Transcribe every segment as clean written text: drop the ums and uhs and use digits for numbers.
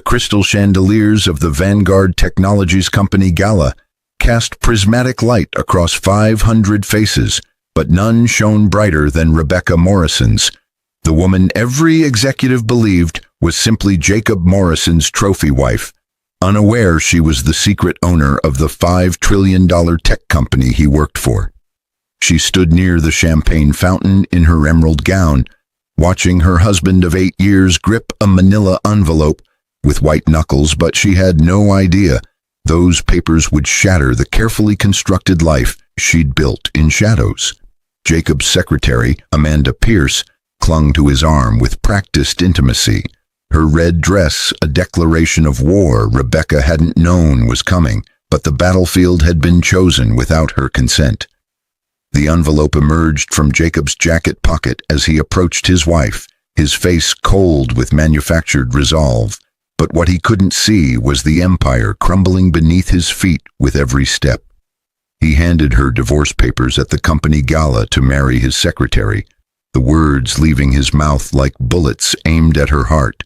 The crystal chandeliers of the Vanguard Technologies Company gala cast prismatic light across 500 faces, but none shone brighter than Rebecca Morrison's, the woman every executive believed was simply Jacob Morrison's trophy wife, unaware she was the secret owner of the $5 trillion tech company he worked for. She stood near the champagne fountain in her emerald gown, watching her husband of 8 years grip a manila envelope with white knuckles, but she had no idea those papers would shatter the carefully constructed life she'd built in shadows. Jacob's secretary, Amanda Pierce, clung to his arm with practiced intimacy. Her red dress, a declaration of war Rebecca hadn't known was coming, but the battlefield had been chosen without her consent. The envelope emerged from Jacob's jacket pocket as he approached his wife, his face cold with manufactured resolve. But what he couldn't see was the empire crumbling beneath his feet with every step. He handed her divorce papers at the company gala to marry his secretary, the words leaving his mouth like bullets aimed at her heart.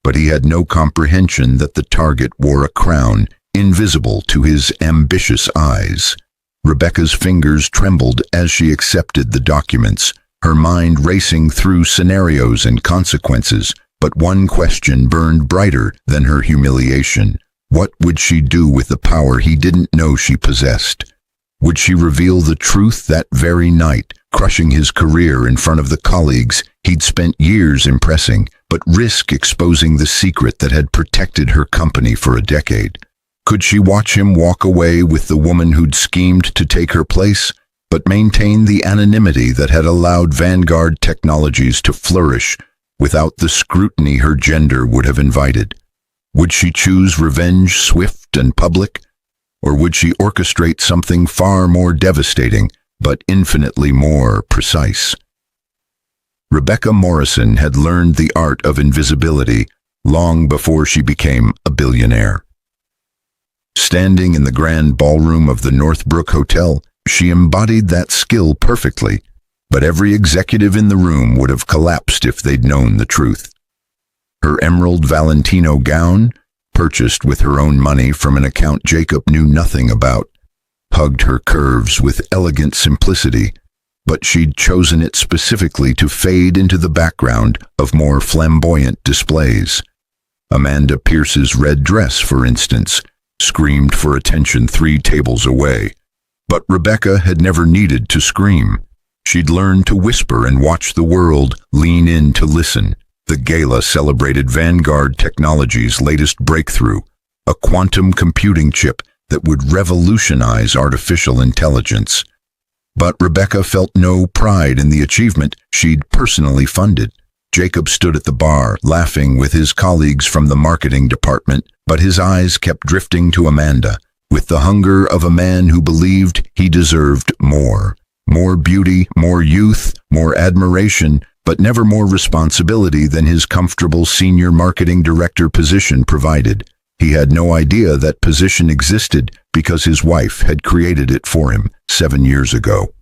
But he had no comprehension that the target wore a crown, invisible to his ambitious eyes. Rebecca's fingers trembled as she accepted the documents, her mind racing through scenarios and consequences. But one question burned brighter than her humiliation. What would she do with the power he didn't know she possessed? Would she reveal the truth that very night, crushing his career in front of the colleagues he'd spent years impressing, but risk exposing the secret that had protected her company for a decade? Could she watch him walk away with the woman who'd schemed to take her place, but maintain the anonymity that had allowed Vanguard Technologies to flourish without the scrutiny her gender would have invited? Would she choose revenge swift and public, or would she orchestrate something far more devastating, but infinitely more precise? Rebecca Morrison had learned the art of invisibility long before she became a billionaire. Standing in the grand ballroom of the Northbrook Hotel, she embodied that skill perfectly, but every executive in the room would have collapsed if they'd known the truth. Her emerald Valentino gown, purchased with her own money from an account Jacob knew nothing about, hugged her curves with elegant simplicity, but she'd chosen it specifically to fade into the background of more flamboyant displays. Amanda Pierce's red dress, for instance, screamed for attention 3 tables away. But Rebecca had never needed to scream. She'd learned to whisper and watch the world lean in to listen. The gala celebrated Vanguard Technologies' latest breakthrough, a quantum computing chip that would revolutionize artificial intelligence. But Rebecca felt no pride in the achievement she'd personally funded. Jacob stood at the bar, laughing with his colleagues from the marketing department, but his eyes kept drifting to Amanda, with the hunger of a man who believed he deserved more. More beauty, more youth, more admiration, but never more responsibility than his comfortable senior marketing director position provided. He had no idea that position existed because his wife had created it for him 7 years ago.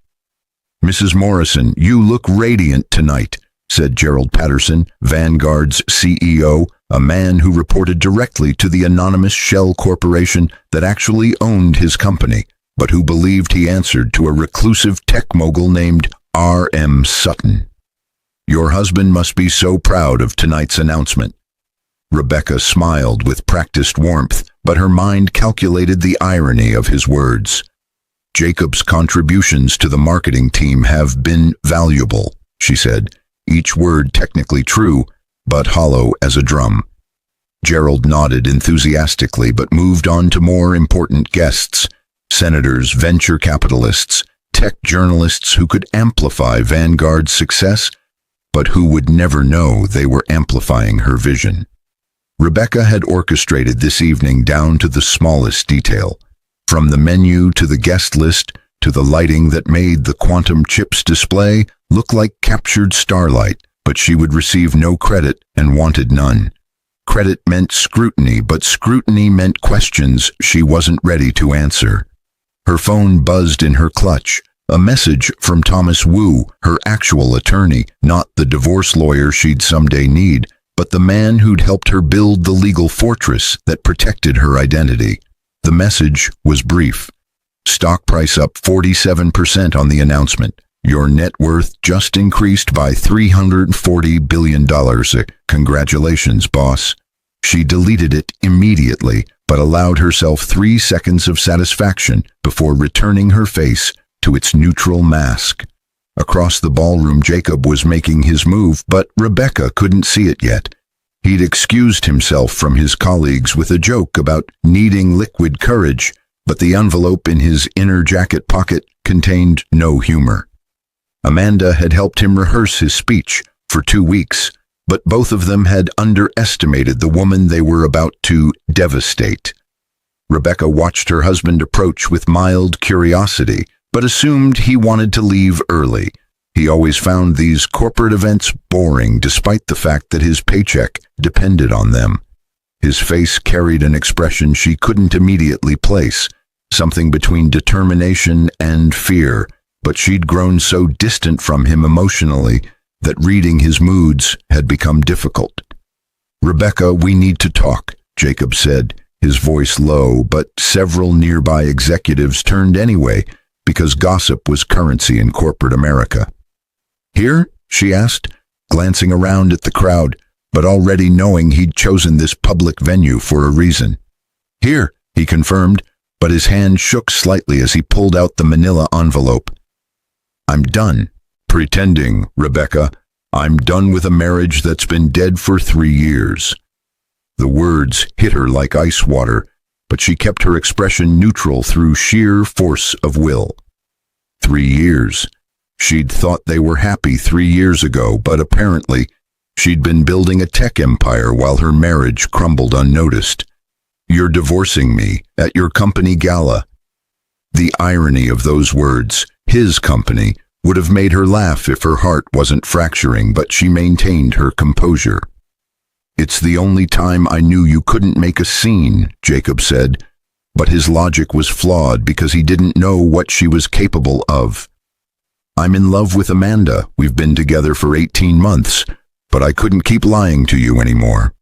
"Mrs. Morrison, you look radiant tonight," said Gerald Patterson, Vanguard's CEO, a man who reported directly to the anonymous shell corporation that actually owned his company, but who believed he answered to a reclusive tech mogul named R.M. Sutton. "Your husband must be so proud of tonight's announcement." Rebecca smiled with practiced warmth, but her mind calculated the irony of his words. "Jacob's contributions to the marketing team have been valuable," she said, each word technically true, but hollow as a drum. Gerald nodded enthusiastically but moved on to more important guests: senators, venture capitalists, tech journalists who could amplify Vanguard's success, but who would never know they were amplifying her vision. Rebecca had orchestrated this evening down to the smallest detail, from the menu to the guest list to the lighting that made the quantum chips display look like captured starlight, but she would receive no credit and wanted none. Credit meant scrutiny, but scrutiny meant questions she wasn't ready to answer. Her phone buzzed in her clutch, a message from Thomas Wu, her actual attorney, not the divorce lawyer she'd someday need, but the man who'd helped her build the legal fortress that protected her identity. The message was brief. Stock price up 47% on the announcement. Your net worth just increased by $340 billion. Congratulations, boss. She deleted it immediately, but allowed herself 3 seconds of satisfaction before returning her face to its neutral mask. Across the ballroom, Jacob was making his move, but Rebecca couldn't see it yet. He'd excused himself from his colleagues with a joke about needing liquid courage, but the envelope in his inner jacket pocket contained no humor. Amanda had helped him rehearse his speech for 2 weeks, but both of them had underestimated the woman they were about to devastate. Rebecca watched her husband approach with mild curiosity, but assumed he wanted to leave early. He always found these corporate events boring despite the fact that his paycheck depended on them. His face carried an expression she couldn't immediately place, something between determination and fear, but she'd grown so distant from him emotionally that reading his moods had become difficult. "Rebecca, we need to talk," Jacob said, his voice low, but several nearby executives turned anyway because gossip was currency in corporate America. "Here?" she asked, glancing around at the crowd, but already knowing he'd chosen this public venue for a reason. "Here," he confirmed, but his hand shook slightly as he pulled out the manila envelope. "I'm done pretending, Rebecca. I'm done with a marriage that's been dead for 3 years." The words hit her like ice water, but she kept her expression neutral through sheer force of will. 3 years. She'd thought they were happy 3 years ago, but apparently she'd been building a tech empire while her marriage crumbled unnoticed. "You're divorcing me at your company gala." The irony of those words, his company, would have made her laugh if her heart wasn't fracturing, but she maintained her composure. "It's the only time I knew you couldn't make a scene," Jacob said, but his logic was flawed because he didn't know what she was capable of. "I'm in love with Amanda. We've been together for 18 months, but I couldn't keep lying to you anymore."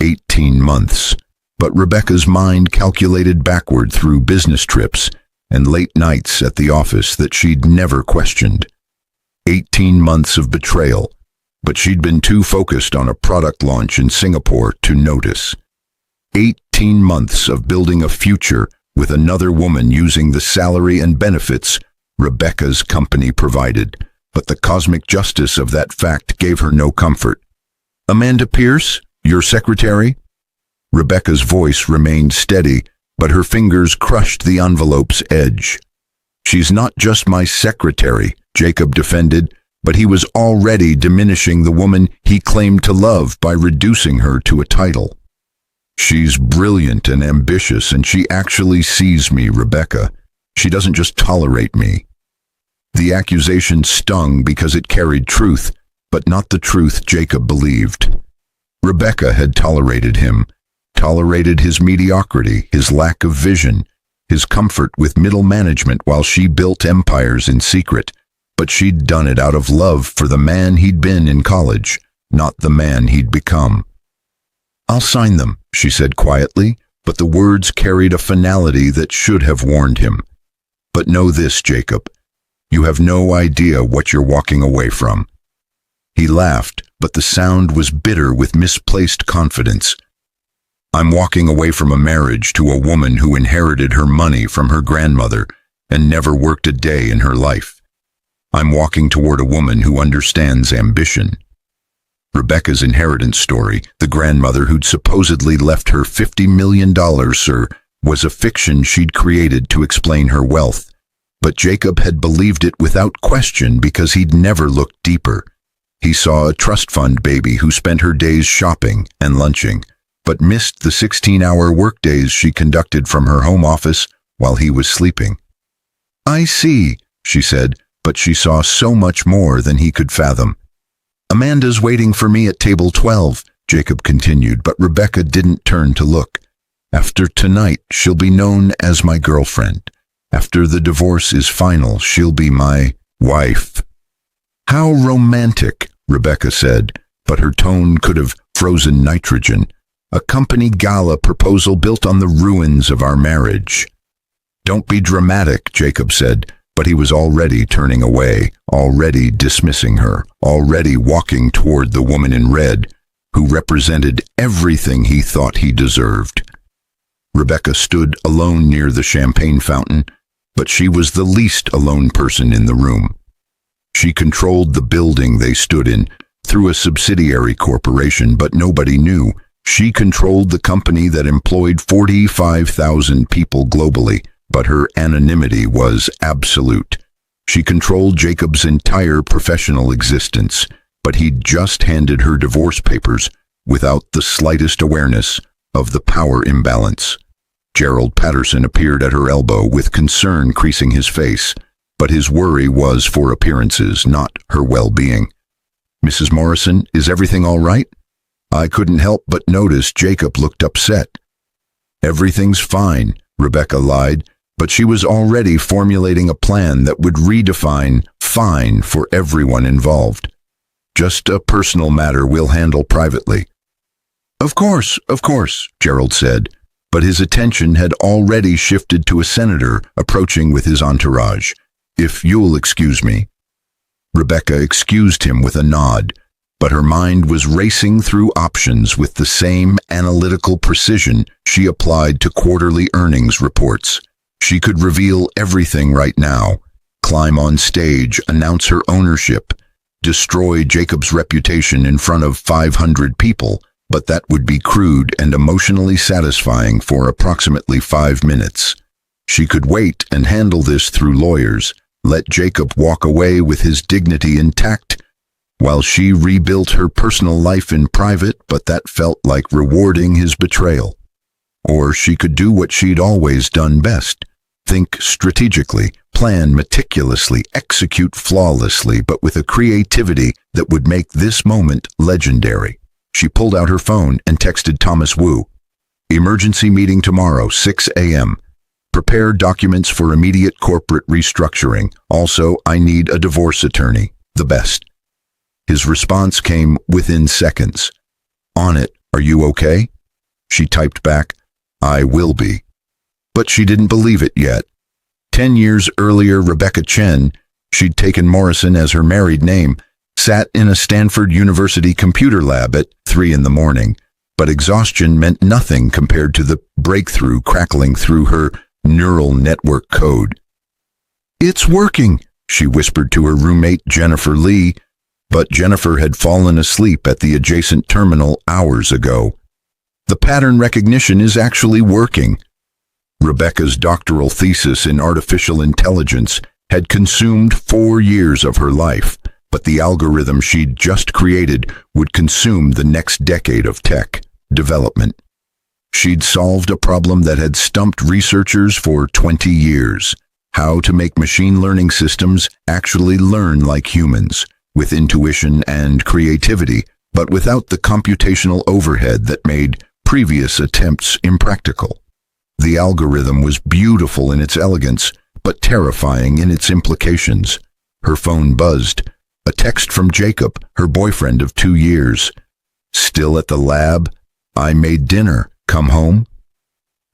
18 months. But Rebecca's mind calculated backward through business trips and late nights at the office that she'd never questioned. 18 months of betrayal, but she'd been too focused on a product launch in Singapore to notice. 18 months of building a future with another woman using the salary and benefits Rebecca's company provided, but the cosmic justice of that fact gave her no comfort. "Amanda Pierce, your secretary?" Rebecca's voice remained steady, but her fingers crushed the envelope's edge. "She's not just my secretary," Jacob defended, but he was already diminishing the woman he claimed to love by reducing her to a title. "She's brilliant and ambitious, and she actually sees me, Rebecca. She doesn't just tolerate me." The accusation stung because it carried truth, but not the truth Jacob believed. Rebecca had tolerated him, tolerated his mediocrity, his lack of vision, his comfort with middle management while she built empires in secret, but she'd done it out of love for the man he'd been in college, not the man he'd become. "I'll sign them," she said quietly, but the words carried a finality that should have warned him. "But know this, Jacob, you have no idea what you're walking away from." He laughed, but the sound was bitter with misplaced confidence. "I'm walking away from a marriage to a woman who inherited her money from her grandmother and never worked a day in her life. I'm walking toward a woman who understands ambition." Rebecca's inheritance story, the grandmother who'd supposedly left her $50 million, was a fiction she'd created to explain her wealth. But Jacob had believed it without question because he'd never looked deeper. He saw a trust fund baby who spent her days shopping and lunching, but missed the 16-hour workdays she conducted from her home office while he was sleeping. "I see," she said, but she saw so much more than he could fathom. "Amanda's waiting for me at table 12, Jacob continued, but Rebecca didn't turn to look. "After tonight, she'll be known as my girlfriend. After the divorce is final, she'll be my wife." "How romantic," Rebecca said, but her tone could have frozen nitrogen, a company gala proposal built on the ruins of our marriage. Don't be dramatic, Jacob said, but he was already turning away, already dismissing her, already walking toward the woman in red, who represented everything he thought he deserved. Rebecca stood alone near the champagne fountain, but she was the least alone person in the room. She controlled the building they stood in through a subsidiary corporation, but nobody knew. She controlled the company that employed 45,000 people globally, but her anonymity was absolute. She controlled Jacob's entire professional existence, but he'd just handed her divorce papers without the slightest awareness of the power imbalance. Gerald Patterson appeared at her elbow with concern creasing his face, but his worry was for appearances, not her well-being. "Mrs. Morrison, is everything all right?" I couldn't help but notice Jacob looked upset. "Everything's fine," Rebecca lied, but she was already formulating a plan that would redefine fine for everyone involved. "Just a personal matter we'll handle privately." Of course, Gerald said, but his attention had already shifted to a senator approaching with his entourage. "If you'll excuse me." Rebecca excused him with a nod, but her mind was racing through options with the same analytical precision she applied to quarterly earnings reports. She could reveal everything right now, climb on stage, announce her ownership, destroy Jacob's reputation in front of 500 people, but that would be crude and emotionally satisfying for approximately 5 minutes. She could wait and handle this through lawyers, let Jacob walk away with his dignity intact, while she rebuilt her personal life in private, but that felt like rewarding his betrayal. Or she could do what she'd always done best, think strategically, plan meticulously, execute flawlessly, but with a creativity that would make this moment legendary. She pulled out her phone and texted Thomas Wu. "Emergency meeting tomorrow, 6 a.m. Prepare documents for immediate corporate restructuring. Also, I need a divorce attorney. The best." His response came within seconds. "On it. Are you okay?" She typed back, "I will be." But she didn't believe it yet. 10 years earlier, Rebecca Chen, she'd taken Morrison as her married name, sat in a Stanford University computer lab at 3 in the morning, but exhaustion meant nothing compared to the breakthrough crackling through her neural network code. "It's working," she whispered to her roommate Jennifer Lee, but Jennifer had fallen asleep at the adjacent terminal hours ago. "The pattern recognition is actually working." Rebecca's doctoral thesis in artificial intelligence had consumed 4 years of her life, but the algorithm she'd just created would consume the next decade of tech development. She'd solved a problem that had stumped researchers for 20 years: how to make machine learning systems actually learn like humans, with intuition and creativity, but without the computational overhead that made previous attempts impractical. The algorithm was beautiful in its elegance, but terrifying in its implications. Her phone buzzed. A text from Jacob, her boyfriend of 2 years. "Still at the lab? I made dinner. Come home?"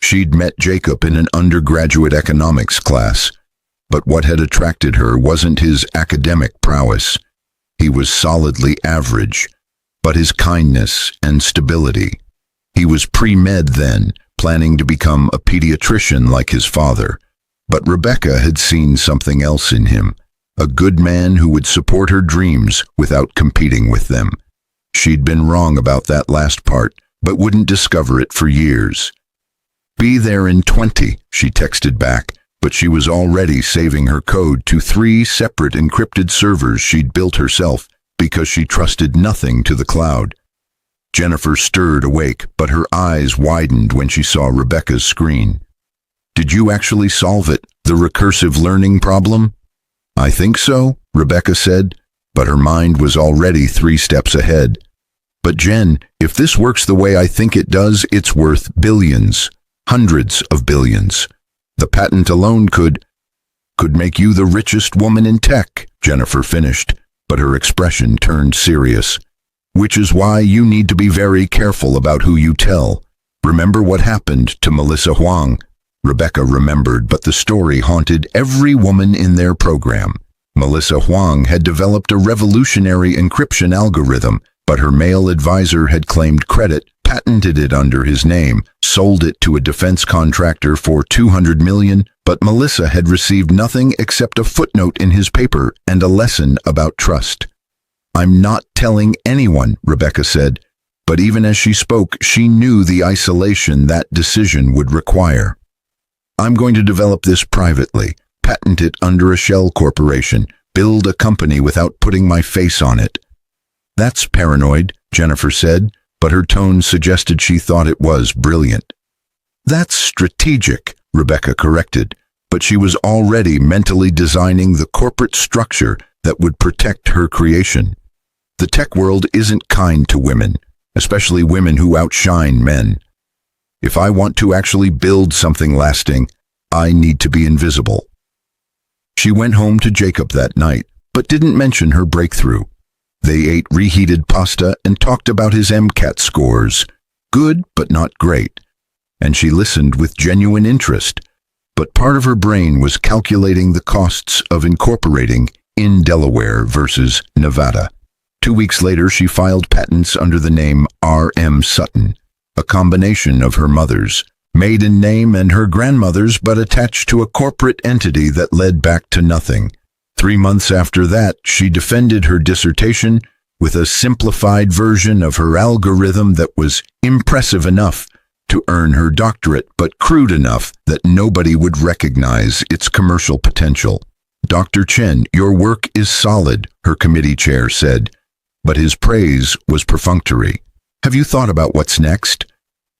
She'd met Jacob in an undergraduate economics class, but what had attracted her wasn't his academic prowess. He was solidly average, but his kindness and stability. He was pre-med then, planning to become a pediatrician like his father, but Rebecca had seen something else in him, a good man who would support her dreams without competing with them. She'd been wrong about that last part, but wouldn't discover it for years. "Be there in 20, she texted back, but she was already saving her code to 3 separate encrypted servers she'd built herself because she trusted nothing to the cloud. Jennifer stirred awake, but her eyes widened when she saw Rebecca's screen. "Did you actually solve it, the recursive learning problem?" "I think so," Rebecca said, but her mind was already 3 steps ahead. "But Jen, if this works the way I think it does, it's worth billions, hundreds of billions. The patent alone could make you the richest woman in tech," Jennifer finished, but her expression turned serious. which is why you need to be very careful about who you tell. Remember what happened to Melissa Huang? Rebecca remembered, but the story haunted every woman in their program. Melissa Huang had developed a revolutionary encryption algorithm, but her male advisor had claimed credit, patented it under his name, sold it to a defense contractor for $200 million, but Melissa had received nothing except a footnote in his paper and a lesson about trust. "I'm not telling anyone," Rebecca said, but even as she spoke, she knew the isolation that decision would require. "I'm going to develop this privately, patent it under a shell corporation, build a company without putting my face on it." "That's paranoid," Jennifer said, but her tone suggested she thought it was brilliant. "That's strategic," Rebecca corrected, but she was already mentally designing the corporate structure that would protect her creation. The tech world isn't kind to women, especially women who outshine men. If I want to actually build something lasting, I need to be invisible. She went home to Jacob that night, but didn't mention her breakthrough. They ate reheated pasta and talked about his MCAT scores. Good, but not great. And she listened with genuine interest, but part of her brain was calculating the costs of incorporating in Delaware versus Nevada. 2 weeks later, she filed patents under the name R.M. Sutton, a combination of her mother's maiden name and her grandmother's, but attached to a corporate entity that led back to nothing. 3 months after that, she defended her dissertation with a simplified version of her algorithm that was impressive enough to earn her doctorate, but crude enough that nobody would recognize its commercial potential. "Dr. Chen, your work is solid," her committee chair said, but his praise was perfunctory. "Have you thought about what's next?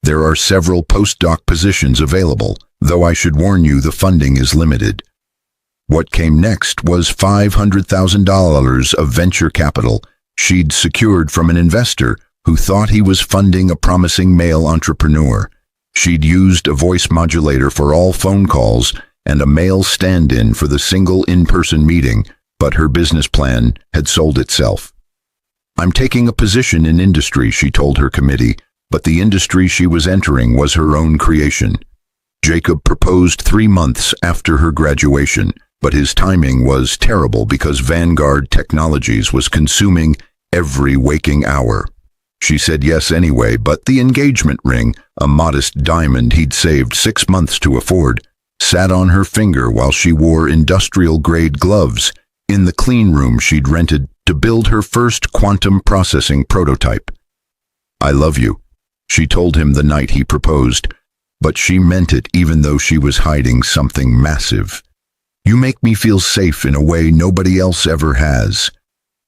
There are several postdoc positions available, though I should warn you the funding is limited." What came next was $500,000 of venture capital she'd secured from an investor who thought he was funding a promising male entrepreneur. She'd used a voice modulator for all phone calls and a male stand-in for the single in-person meeting, but her business plan had sold itself. "I'm taking a position in industry," she told her committee, but the industry she was entering was her own creation. Jacob proposed 3 months after her graduation, but his timing was terrible because Vanguard Technologies was consuming every waking hour. She said yes anyway, but the engagement ring, a modest diamond he'd saved 6 months to afford, sat on her finger while she wore industrial-grade gloves in the clean room she'd rented to build her first quantum processing prototype. "I love you," she told him the night he proposed, but she meant it even though she was hiding something massive. "You make me feel safe in a way nobody else ever has."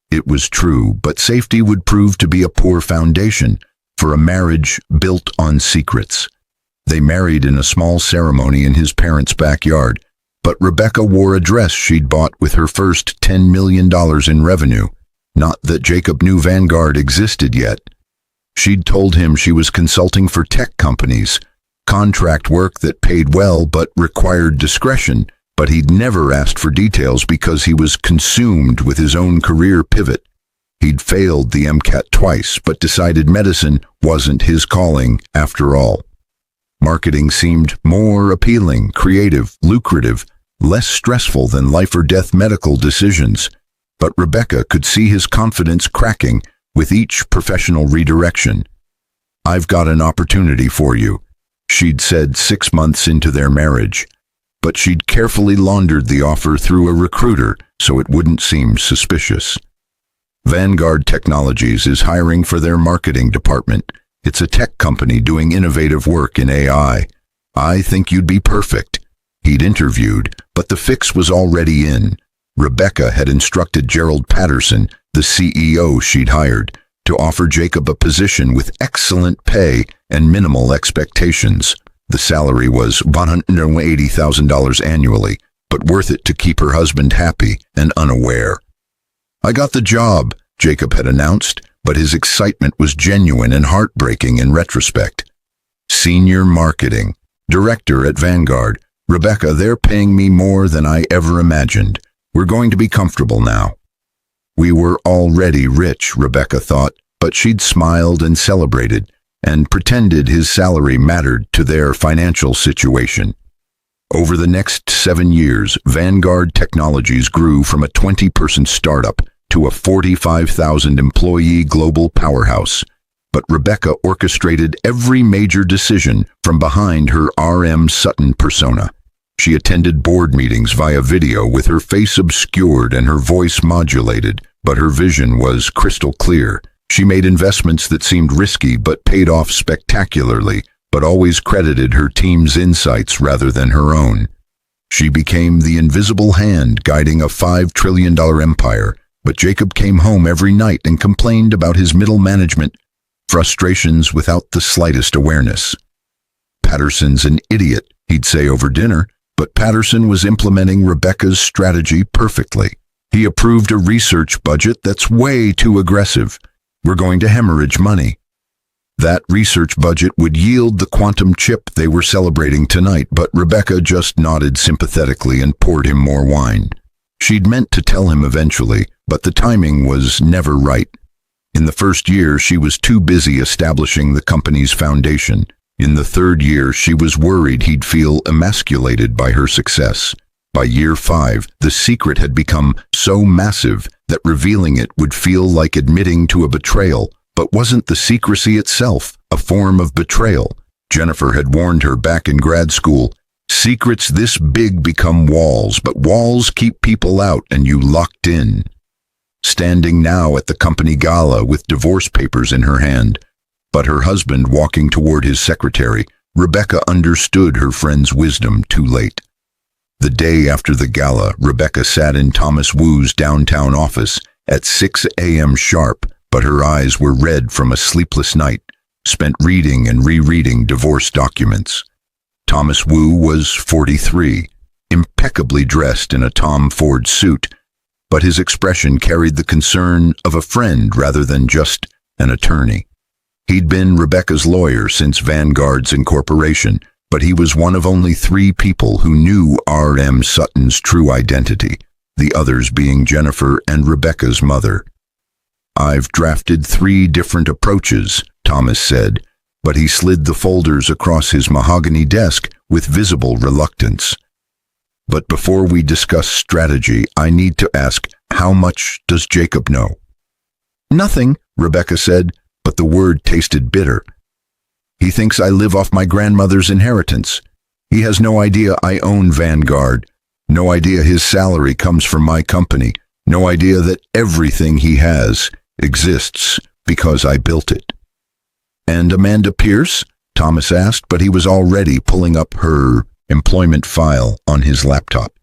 It was true, but safety would prove to be a poor foundation for a marriage built on secrets. They married in a small ceremony in his parents' backyard, but Rebecca wore a dress she'd bought with her first $10 million in revenue. Not that Jacob knew Vanguard existed yet. She'd told him she was consulting for tech companies, contract work that paid well but required discretion, but he'd never asked for details because he was consumed with his own career pivot. He'd failed the MCAT twice, but decided medicine wasn't his calling after all. Marketing seemed more appealing, creative, lucrative, less stressful than life-or-death medical decisions. But Rebecca could see his confidence cracking with each professional redirection. "I've got an opportunity for you," she'd said 6 months into their marriage. But she'd carefully laundered the offer through a recruiter so it wouldn't seem suspicious. Vanguard Technologies is hiring for their marketing department. It's a tech company doing innovative work in AI. I think you'd be perfect. He'd interviewed, but the fix was already in. Rebecca had instructed Gerald Patterson, the CEO she'd hired, to offer Jacob a position with excellent pay and minimal expectations. The salary was $180,000 annually, but worth it to keep her husband happy and unaware. "I got the job," Jacob had announced, but his excitement was genuine and heartbreaking in retrospect. "Senior Marketing, Director at Vanguard. Rebecca, they're paying me more than I ever imagined. We're going to be comfortable now." We were already rich, Rebecca thought, but she'd smiled and celebrated and pretended his salary mattered to their financial situation. Over the next 7 years, Vanguard Technologies grew from a 20-person startup to a 45,000-employee global powerhouse. But Rebecca orchestrated every major decision from behind her R.M. Sutton persona. She attended board meetings via video with her face obscured and her voice modulated, but her vision was crystal clear. She made investments that seemed risky but paid off spectacularly, but always credited her team's insights rather than her own. She became the invisible hand guiding a $5 trillion empire, but Jacob came home every night and complained about his middle management frustrations without the slightest awareness. "Patterson's an idiot," he'd say over dinner, but Patterson was implementing Rebecca's strategy perfectly. He approved a research budget that's way too aggressive. "We're going to hemorrhage money." That research budget would yield the quantum chip they were celebrating tonight, but Rebecca just nodded sympathetically and poured him more wine. She'd meant to tell him eventually, but the timing was never right. In the first year, she was too busy establishing the company's foundation. In the third year, she was worried he'd feel emasculated by her success. By year 5, the secret had become so massive that revealing it would feel like admitting to a betrayal. But wasn't the secrecy itself a form of betrayal? Jennifer had warned her back in grad school, "Secrets this big become walls, but walls keep people out and you locked in." Standing now at the company gala with divorce papers in her hand, but her husband walking toward his secretary, Rebecca understood her friend's wisdom too late. The day after the gala, Rebecca sat in Thomas Wu's downtown office at 6 a.m. sharp, but her eyes were red from a sleepless night, spent reading and rereading divorce documents. Thomas Wu was 43, impeccably dressed in a Tom Ford suit, but his expression carried the concern of a friend rather than just an attorney. He'd been Rebecca's lawyer since Vanguard's incorporation, but he was one of only 3 people who knew R.M. Sutton's true identity, the others being Jennifer and Rebecca's mother. "I've drafted 3 different approaches," Thomas said, but he slid the folders across his mahogany desk with visible reluctance. "But before we discuss strategy, I need to ask, how much does Jacob know?" "Nothing," Rebecca said, but the word tasted bitter. "He thinks I live off my grandmother's inheritance. He has no idea I own Vanguard, no idea his salary comes from my company, no idea that everything he has exists because I built it." "And Amanda Pierce?" Thomas asked, but he was already pulling up her employment file on his laptop.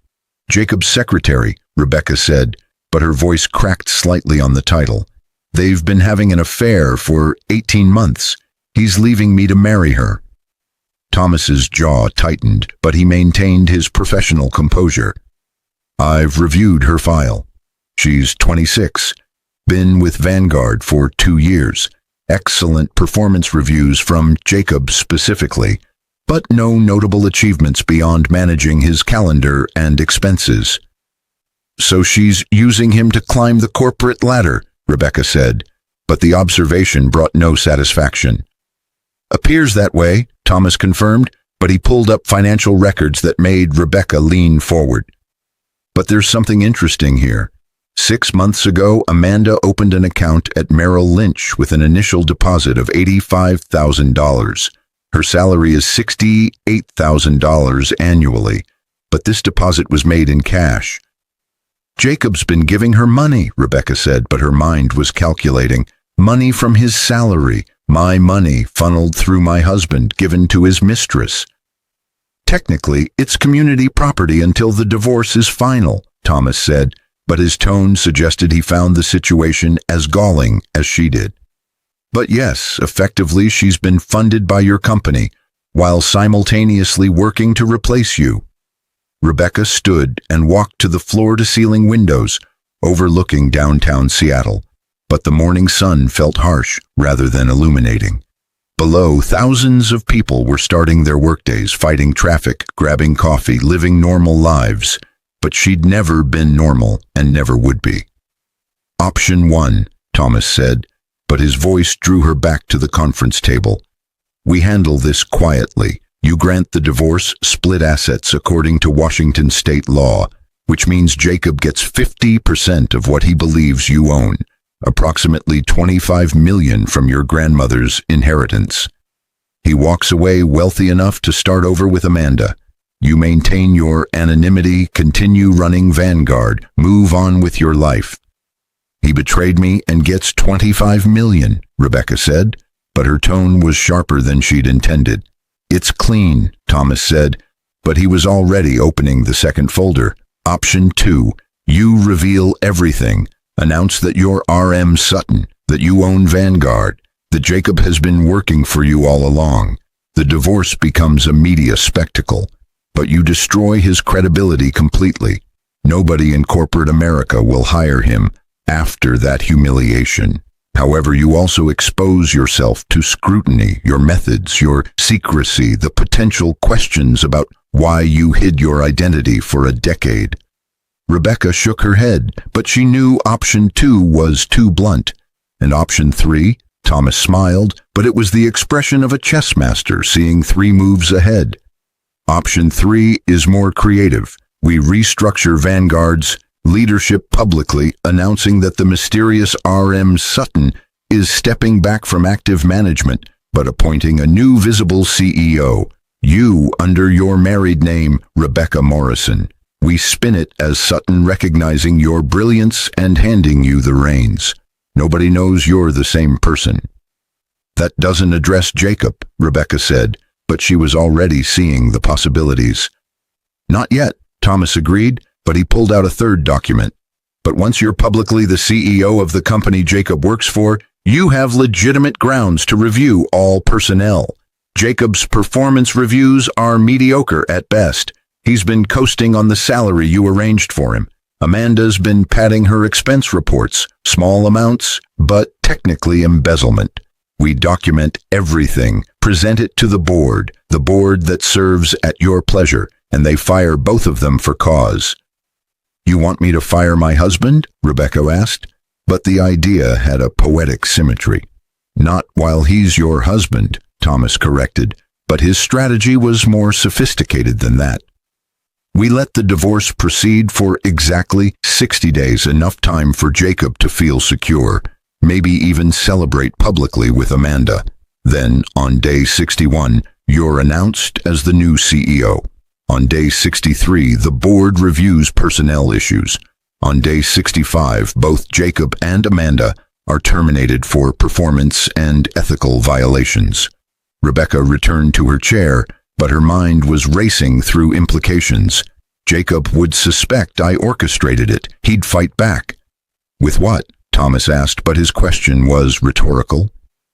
"Jacob's secretary," Rebecca said, but her voice cracked slightly on the title. "They've been having an affair for 18 months. He's leaving me to marry her." Thomas's jaw tightened, but he maintained his professional composure. "I've reviewed her file. She's 26. Been with Vanguard for 2 years. Excellent performance reviews from Jacob specifically, but no notable achievements beyond managing his calendar and expenses." "So she's using him to climb the corporate ladder," Rebecca said, but the observation brought no satisfaction. "Appears that way," Thomas confirmed, but he pulled up financial records that made Rebecca lean forward. "But there's something interesting here. 6 months ago, Amanda opened an account at Merrill Lynch with an initial deposit of $85,000. Her salary is $68,000 annually, but this deposit was made in cash." "Jacob's been giving her money," Rebecca said, but her mind was calculating. "Money from his salary, my money funneled through my husband, given to his mistress. Technically, it's community property until the divorce is final," Thomas said, but his tone suggested he found the situation as galling as she did. "But yes, effectively she's been funded by your company, while simultaneously working to replace you." Rebecca stood and walked to the floor-to-ceiling windows, overlooking downtown Seattle, but the morning sun felt harsh rather than illuminating. Below, thousands of people were starting their workdays, fighting traffic, grabbing coffee, living normal lives, but she'd never been normal and never would be. "Option 1, Thomas said, but his voice drew her back to the conference table. "We handle this quietly. You grant the divorce, split assets according to Washington state law, which means Jacob gets 50% of what he believes you own, approximately $25 million from your grandmother's inheritance. He walks away wealthy enough to start over with Amanda. You maintain your anonymity, continue running Vanguard, move on with your life." "He betrayed me and gets $25 million, Rebecca said, but her tone was sharper than she'd intended. "It's clean," Thomas said, but he was already opening the second folder. "Option 2, you reveal everything. Announce that you're R.M. Sutton, that you own Vanguard, that Jacob has been working for you all along. The divorce becomes a media spectacle, but you destroy his credibility completely. Nobody in corporate America will hire him after that humiliation. However, you also expose yourself to scrutiny, your methods, your secrecy, the potential questions about why you hid your identity for a decade." Rebecca shook her head, but she knew option 2 was too blunt. "And option 3? Thomas smiled, but it was the expression of a chess master seeing 3 moves ahead. "Option 3 is more creative. We restructure Vanguard's leadership publicly, announcing that the mysterious R.M. Sutton is stepping back from active management, but appointing a new visible CEO. You under your married name, Rebecca Morrison. We spin it as Sutton recognizing your brilliance and handing you the reins. Nobody knows you're the same person." "That doesn't address Jacob," Rebecca said, but she was already seeing the possibilities. "Not yet," Thomas agreed, but he pulled out a third document. "But once you're publicly the CEO of the company Jacob works for, you have legitimate grounds to review all personnel. Jacob's performance reviews are mediocre at best. He's been coasting on the salary you arranged for him. Amanda's been padding her expense reports, small amounts, but technically embezzlement. We document everything, present it to the board that serves at your pleasure, and they fire both of them for cause." "You want me to fire my husband?" Rebecca asked, but the idea had a poetic symmetry. "Not while he's your husband," Thomas corrected, but his strategy was more sophisticated than that. "We let the divorce proceed for exactly 60 days, enough time for Jacob to feel secure, maybe even celebrate publicly with Amanda. Then, on day 61, you're announced as the new CEO. On day 63, the board reviews personnel issues. On day 65, both Jacob and Amanda are terminated for performance and ethical violations." Rebecca returned to her chair, but her mind was racing through implications. Jacob would suspect I orchestrated it. He'd fight back. "With what?" Thomas asked, but his question was rhetorical.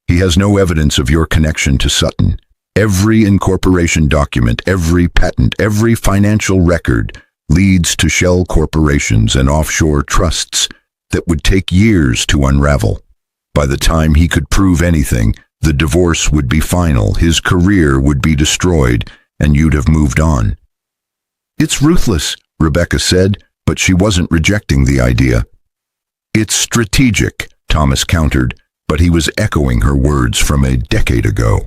"He has no evidence of your connection to Sutton. Every incorporation document, every patent, every financial record leads to shell corporations and offshore trusts that would take years to unravel. By the time he could prove anything, the divorce would be final, his career would be destroyed, and you'd have moved on." "It's ruthless," Rebecca said, but she wasn't rejecting the idea. "It's strategic," Thomas countered, but he was echoing her words from a decade ago.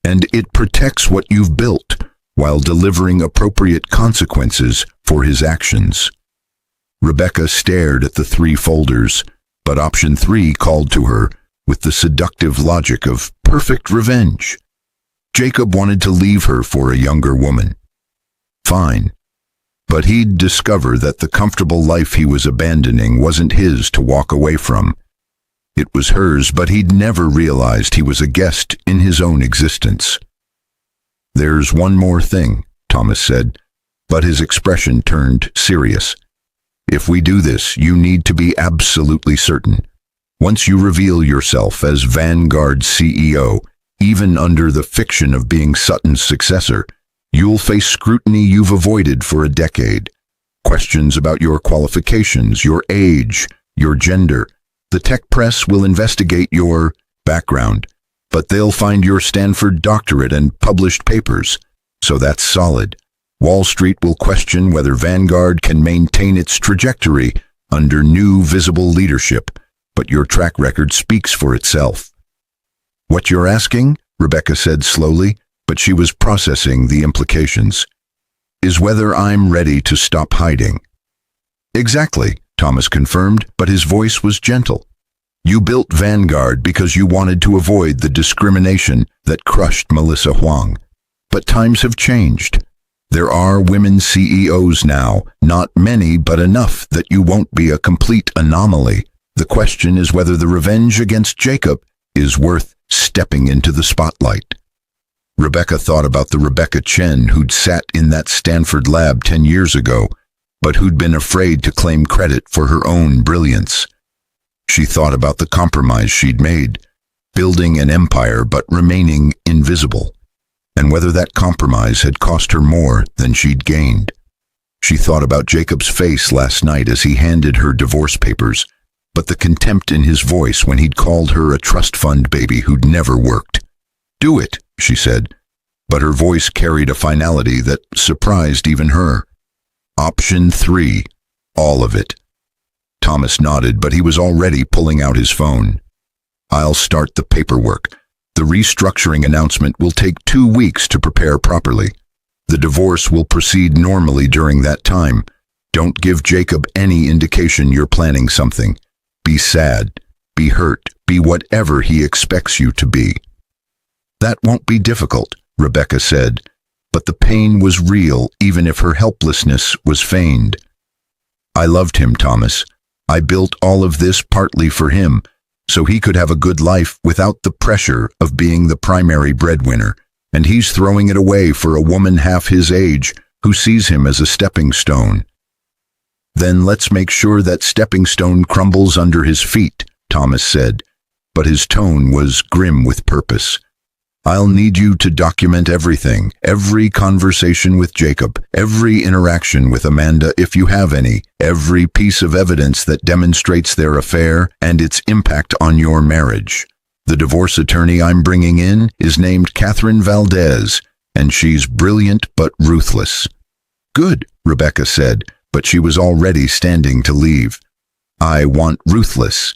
"And it protects what you've built, while delivering appropriate consequences for his actions." Rebecca stared at the 3 folders, but option 3 called to her with the seductive logic of perfect revenge. Jacob wanted to leave her for a younger woman. Fine. But he'd discover that the comfortable life he was abandoning wasn't his to walk away from. It was hers, but he'd never realized he was a guest in his own existence. "There's one more thing," Thomas said, but his expression turned serious. "If we do this, you need to be absolutely certain. Once you reveal yourself as Vanguard CEO, even under the fiction of being Sutton's successor, you'll face scrutiny you've avoided for a decade. Questions about your qualifications, your age, your gender. The tech press will investigate your background, but they'll find your Stanford doctorate and published papers. So that's solid. Wall Street will question whether Vanguard can maintain its trajectory under new visible leadership, but your track record speaks for itself. What you're asking, Rebecca said slowly, but she was processing the implications, is whether I'm ready to stop hiding. Exactly, Thomas confirmed, but his voice was gentle. You built Vanguard because you wanted to avoid the discrimination that crushed Melissa Huang. But times have changed. There are women CEOs now, not many, but enough that you won't be a complete anomaly. The question is whether the revenge against Jacob is worth stepping into the spotlight. Rebecca thought about the Rebecca Chen who'd sat in that Stanford lab 10 years ago, but who'd been afraid to claim credit for her own brilliance. She thought about the compromise she'd made, building an empire but remaining invisible, and whether that compromise had cost her more than she'd gained. She thought about Jacob's face last night as he handed her divorce papers, but the contempt in his voice when he'd called her a trust fund baby who'd never worked. Do it, she said, but her voice carried a finality that surprised even her. Option 3, all of it. Thomas nodded, but he was already pulling out his phone. I'll start the paperwork. The restructuring announcement will take 2 weeks to prepare properly. The divorce will proceed normally during that time. Don't give Jacob any indication you're planning something. Be sad, be hurt, be whatever he expects you to be. That won't be difficult, Rebecca said, but the pain was real even if her helplessness was feigned. I loved him, Thomas. I built all of this partly for him, so he could have a good life without the pressure of being the primary breadwinner, and he's throwing it away for a woman half his age who sees him as a stepping stone. Then let's make sure that stepping stone crumbles under his feet, Thomas said, but his tone was grim with purpose. I'll need you to document everything, every conversation with Jacob, every interaction with Amanda if you have any, every piece of evidence that demonstrates their affair and its impact on your marriage. The divorce attorney I'm bringing in is named Catherine Valdez, and she's brilliant but ruthless. Good, Rebecca said, but she was already standing to leave. I want ruthless.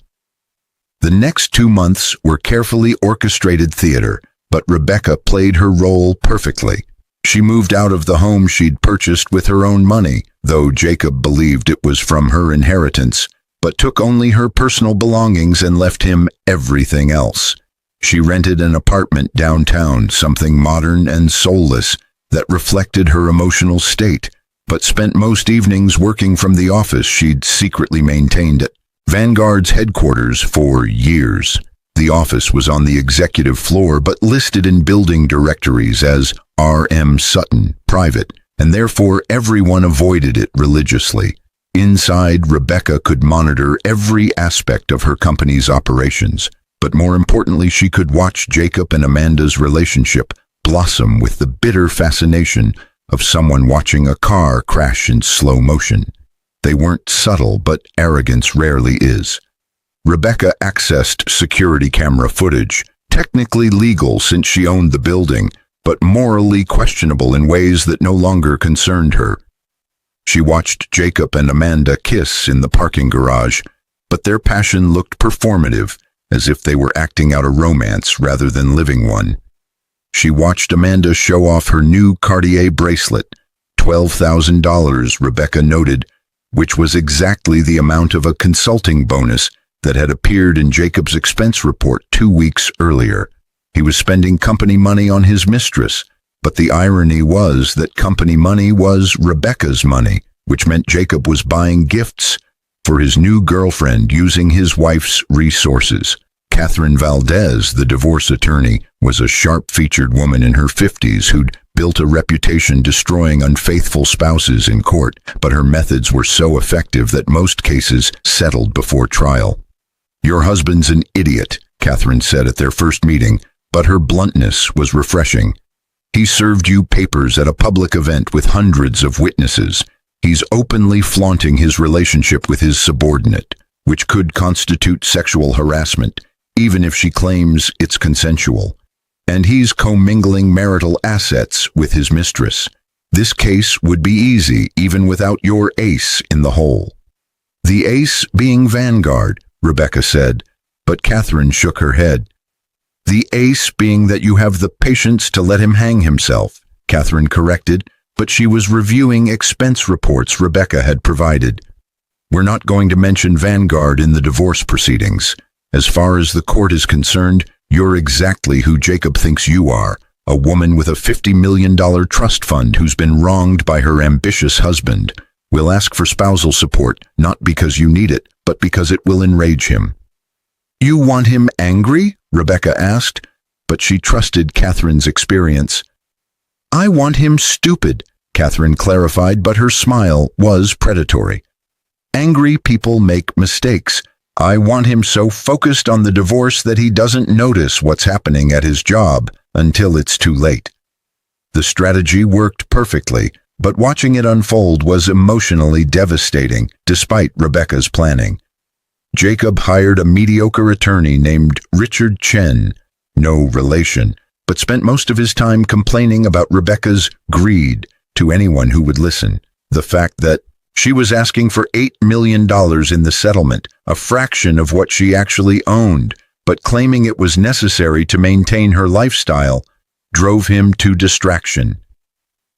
The next 2 months were carefully orchestrated theater, but Rebecca played her role perfectly. She moved out of the home she'd purchased with her own money, though Jacob believed it was from her inheritance, but took only her personal belongings and left him everything else. She rented an apartment downtown, something modern and soulless that reflected her emotional state, but spent most evenings working from the office she'd secretly maintained at Vanguard's headquarters for years. The office was on the executive floor but listed in building directories as R.M. Sutton, private, and therefore everyone avoided it religiously. Inside, Rebecca could monitor every aspect of her company's operations, but more importantly, she could watch Jacob and Amanda's relationship blossom with the bitter fascination of someone watching a car crash in slow motion. They weren't subtle, but arrogance rarely is. Rebecca accessed security camera footage, technically legal since she owned the building, but morally questionable in ways that no longer concerned her. She watched Jacob and Amanda kiss in the parking garage, but their passion looked performative, as if they were acting out a romance rather than living one. She watched Amanda show off her new Cartier bracelet, $12,000, Rebecca noted, which was exactly the amount of a consulting bonus that had appeared in Jacob's expense report 2 weeks earlier. He was spending company money on his mistress, but the irony was that company money was Rebecca's money, which meant Jacob was buying gifts for his new girlfriend using his wife's resources. Catherine Valdez, the divorce attorney, was a sharp-featured woman in her 50s who'd built a reputation destroying unfaithful spouses in court, but her methods were so effective that most cases settled before trial. Your husband's an idiot, Catherine said at their first meeting, but her bluntness was refreshing. He served you papers at a public event with hundreds of witnesses. He's openly flaunting his relationship with his subordinate, which could constitute sexual harassment, even if she claims it's consensual. And he's commingling marital assets with his mistress. This case would be easy even without your ace in the hole. The ace being Vanguard, Rebecca said, but Catherine shook her head. The ace being that you have the patience to let him hang himself, Catherine corrected, but she was reviewing expense reports Rebecca had provided. We're not going to mention Vanguard in the divorce proceedings. As far as the court is concerned, you're exactly who Jacob thinks you are, a woman with a $50 million trust fund who's been wronged by her ambitious husband. We'll ask for spousal support, not because you need it, but because it will enrage him. You want him angry? Rebecca asked, but she trusted Catherine's experience. I want him stupid, Catherine clarified, but her smile was predatory. Angry people make mistakes. I want him so focused on the divorce that he doesn't notice what's happening at his job until it's too late. The strategy worked perfectly, but watching it unfold was emotionally devastating, despite Rebecca's planning. Jacob hired a mediocre attorney named Richard Chen, no relation, but spent most of his time complaining about Rebecca's greed to anyone who would listen. The fact that she was asking for $8 million in the settlement, a fraction of what she actually owned, but claiming it was necessary to maintain her lifestyle, drove him to distraction.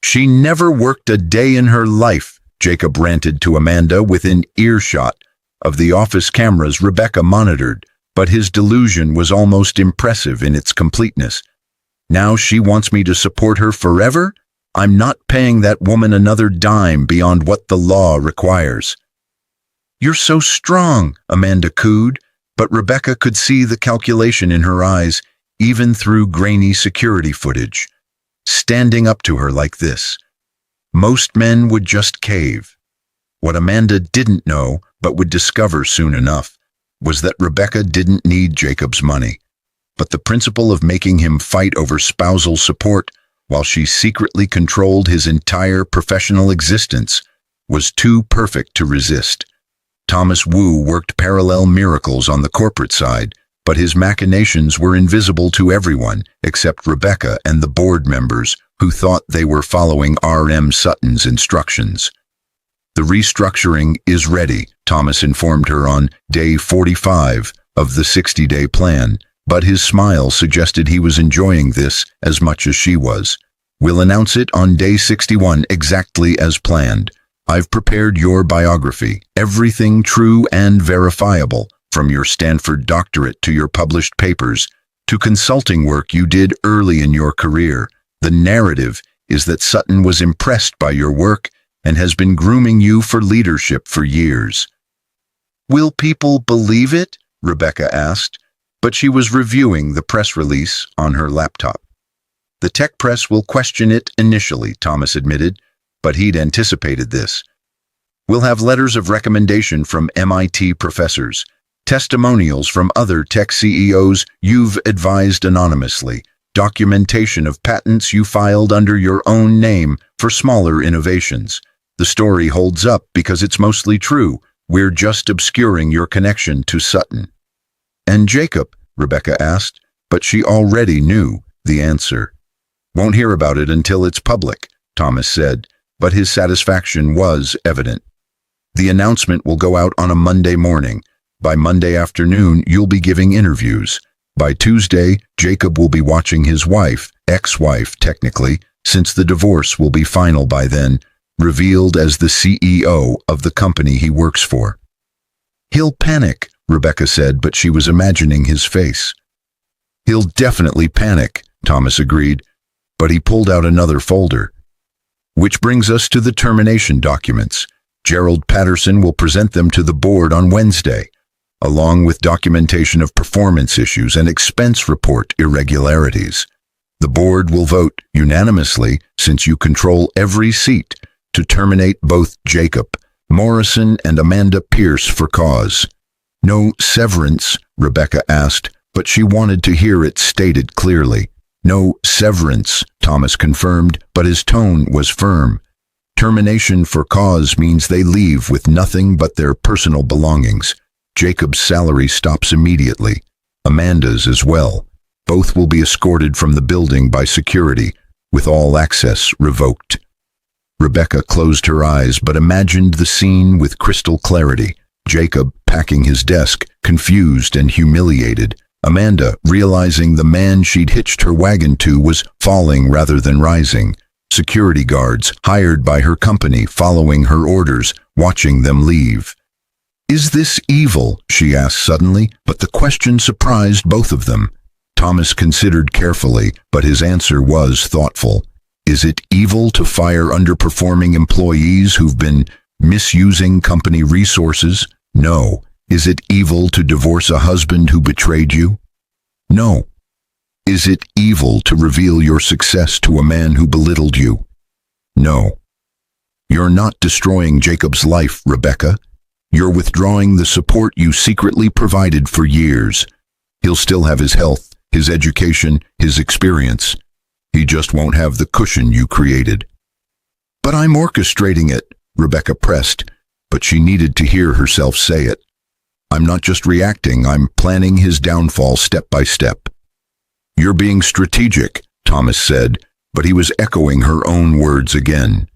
She never worked a day in her life, Jacob ranted to Amanda within earshot of the office cameras Rebecca monitored, but his delusion was almost impressive in its completeness. Now she wants me to support her forever? I'm not paying that woman another dime beyond what the law requires. You're so strong, Amanda cooed, but Rebecca could see the calculation in her eyes, even through grainy security footage. Standing up to her like this. Most men would just cave. What Amanda didn't know, but would discover soon enough, was that Rebecca didn't need Jacob's money, but the principle of making him fight over spousal support while she secretly controlled his entire professional existence was too perfect to resist. Thomas Wu worked parallel miracles on the corporate side, but his machinations were invisible to everyone except Rebecca and the board members who thought they were following R.M. Sutton's instructions. The restructuring is ready, Thomas informed her on day 45 of the 60-day plan, but his smile suggested he was enjoying this as much as she was. We'll announce it on day 61 exactly as planned. I've prepared your biography, everything true and verifiable, from your Stanford doctorate to your published papers, to consulting work you did early in your career. The narrative is that Sutton was impressed by your work and has been grooming you for leadership for years. Will people believe it? Rebecca asked, but she was reviewing the press release on her laptop. The tech press will question it initially, Thomas admitted, but he'd anticipated this. We'll have letters of recommendation from MIT professors, testimonials from other tech CEOs you've advised anonymously, documentation of patents you filed under your own name for smaller innovations. The story holds up because it's mostly true. We're just obscuring your connection to Sutton. And Jacob? Rebecca asked, but she already knew the answer. Won't hear about it until it's public, Thomas said, but his satisfaction was evident. The announcement will go out on a Monday morning. By Monday afternoon, you'll be giving interviews. By Tuesday, Jacob will be watching his wife, ex-wife technically, since the divorce will be final by then, revealed as the CEO of the company he works for. He'll panic, Rebecca said, but she was imagining his face. He'll definitely panic, Thomas agreed, but he pulled out another folder. Which brings us to the termination documents. Gerald Patterson will present them to the board on Wednesday, along with documentation of performance issues and expense report irregularities. The board will vote unanimously, since you control every seat, to terminate both Jacob Morrison and Amanda Pierce for cause. No severance, Rebecca asked, but she wanted to hear it stated clearly. No severance, Thomas confirmed, but his tone was firm. Termination for cause means they leave with nothing but their personal belongings. Jacob's salary stops immediately. Amanda's as well. Both will be escorted from the building by security, with all access revoked. Rebecca closed her eyes but imagined the scene with crystal clarity. Jacob packing his desk, confused and humiliated. Amanda realizing the man she'd hitched her wagon to was falling rather than rising. Security guards hired by her company following her orders, watching them leave. "Is this evil?" she asked suddenly, but the question surprised both of them. Thomas considered carefully, but his answer was thoughtful. "Is it evil to fire underperforming employees who've been misusing company resources? No. Is it evil to divorce a husband who betrayed you? No. Is it evil to reveal your success to a man who belittled you? No. You're not destroying Jacob's life, Rebecca. You're withdrawing the support you secretly provided for years. He'll still have his health, his education, his experience. He just won't have the cushion you created." "But I'm orchestrating it," Rebecca pressed, but she needed to hear herself say it. "I'm not just reacting, I'm planning his downfall step by step." "You're being strategic," Thomas said, but he was echoing her own words again.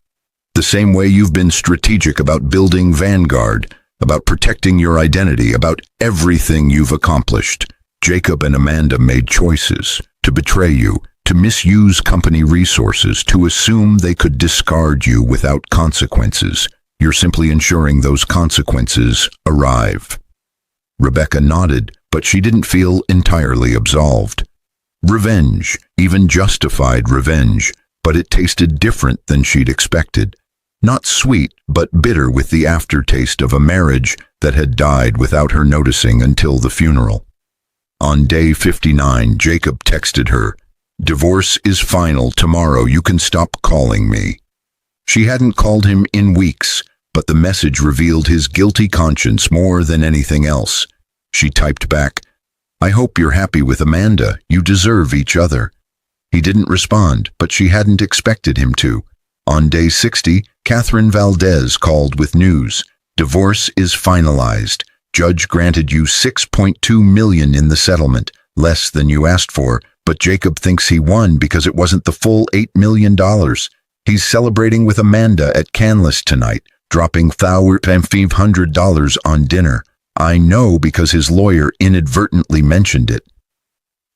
"The same way you've been strategic about building Vanguard, about protecting your identity, about everything you've accomplished. Jacob and Amanda made choices to betray you, to misuse company resources, to assume they could discard you without consequences. You're simply ensuring those consequences arrive." Rebecca nodded, but she didn't feel entirely absolved. Revenge, even justified revenge, but it tasted different than she'd expected. Not sweet, but bitter with the aftertaste of a marriage that had died without her noticing until the funeral. On day 59, Jacob texted her, "Divorce is final tomorrow, you can stop calling me." She hadn't called him in weeks, but the message revealed his guilty conscience more than anything else. She typed back, "I hope you're happy with Amanda, you deserve each other." He didn't respond, but she hadn't expected him to. On day 60, Catherine Valdez called with news. "Divorce is finalized. Judge granted you $6.2 million in the settlement, less than you asked for, but Jacob thinks he won because it wasn't the full $8 million. He's celebrating with Amanda at Canlis tonight, dropping $500 on dinner. I know because his lawyer inadvertently mentioned it."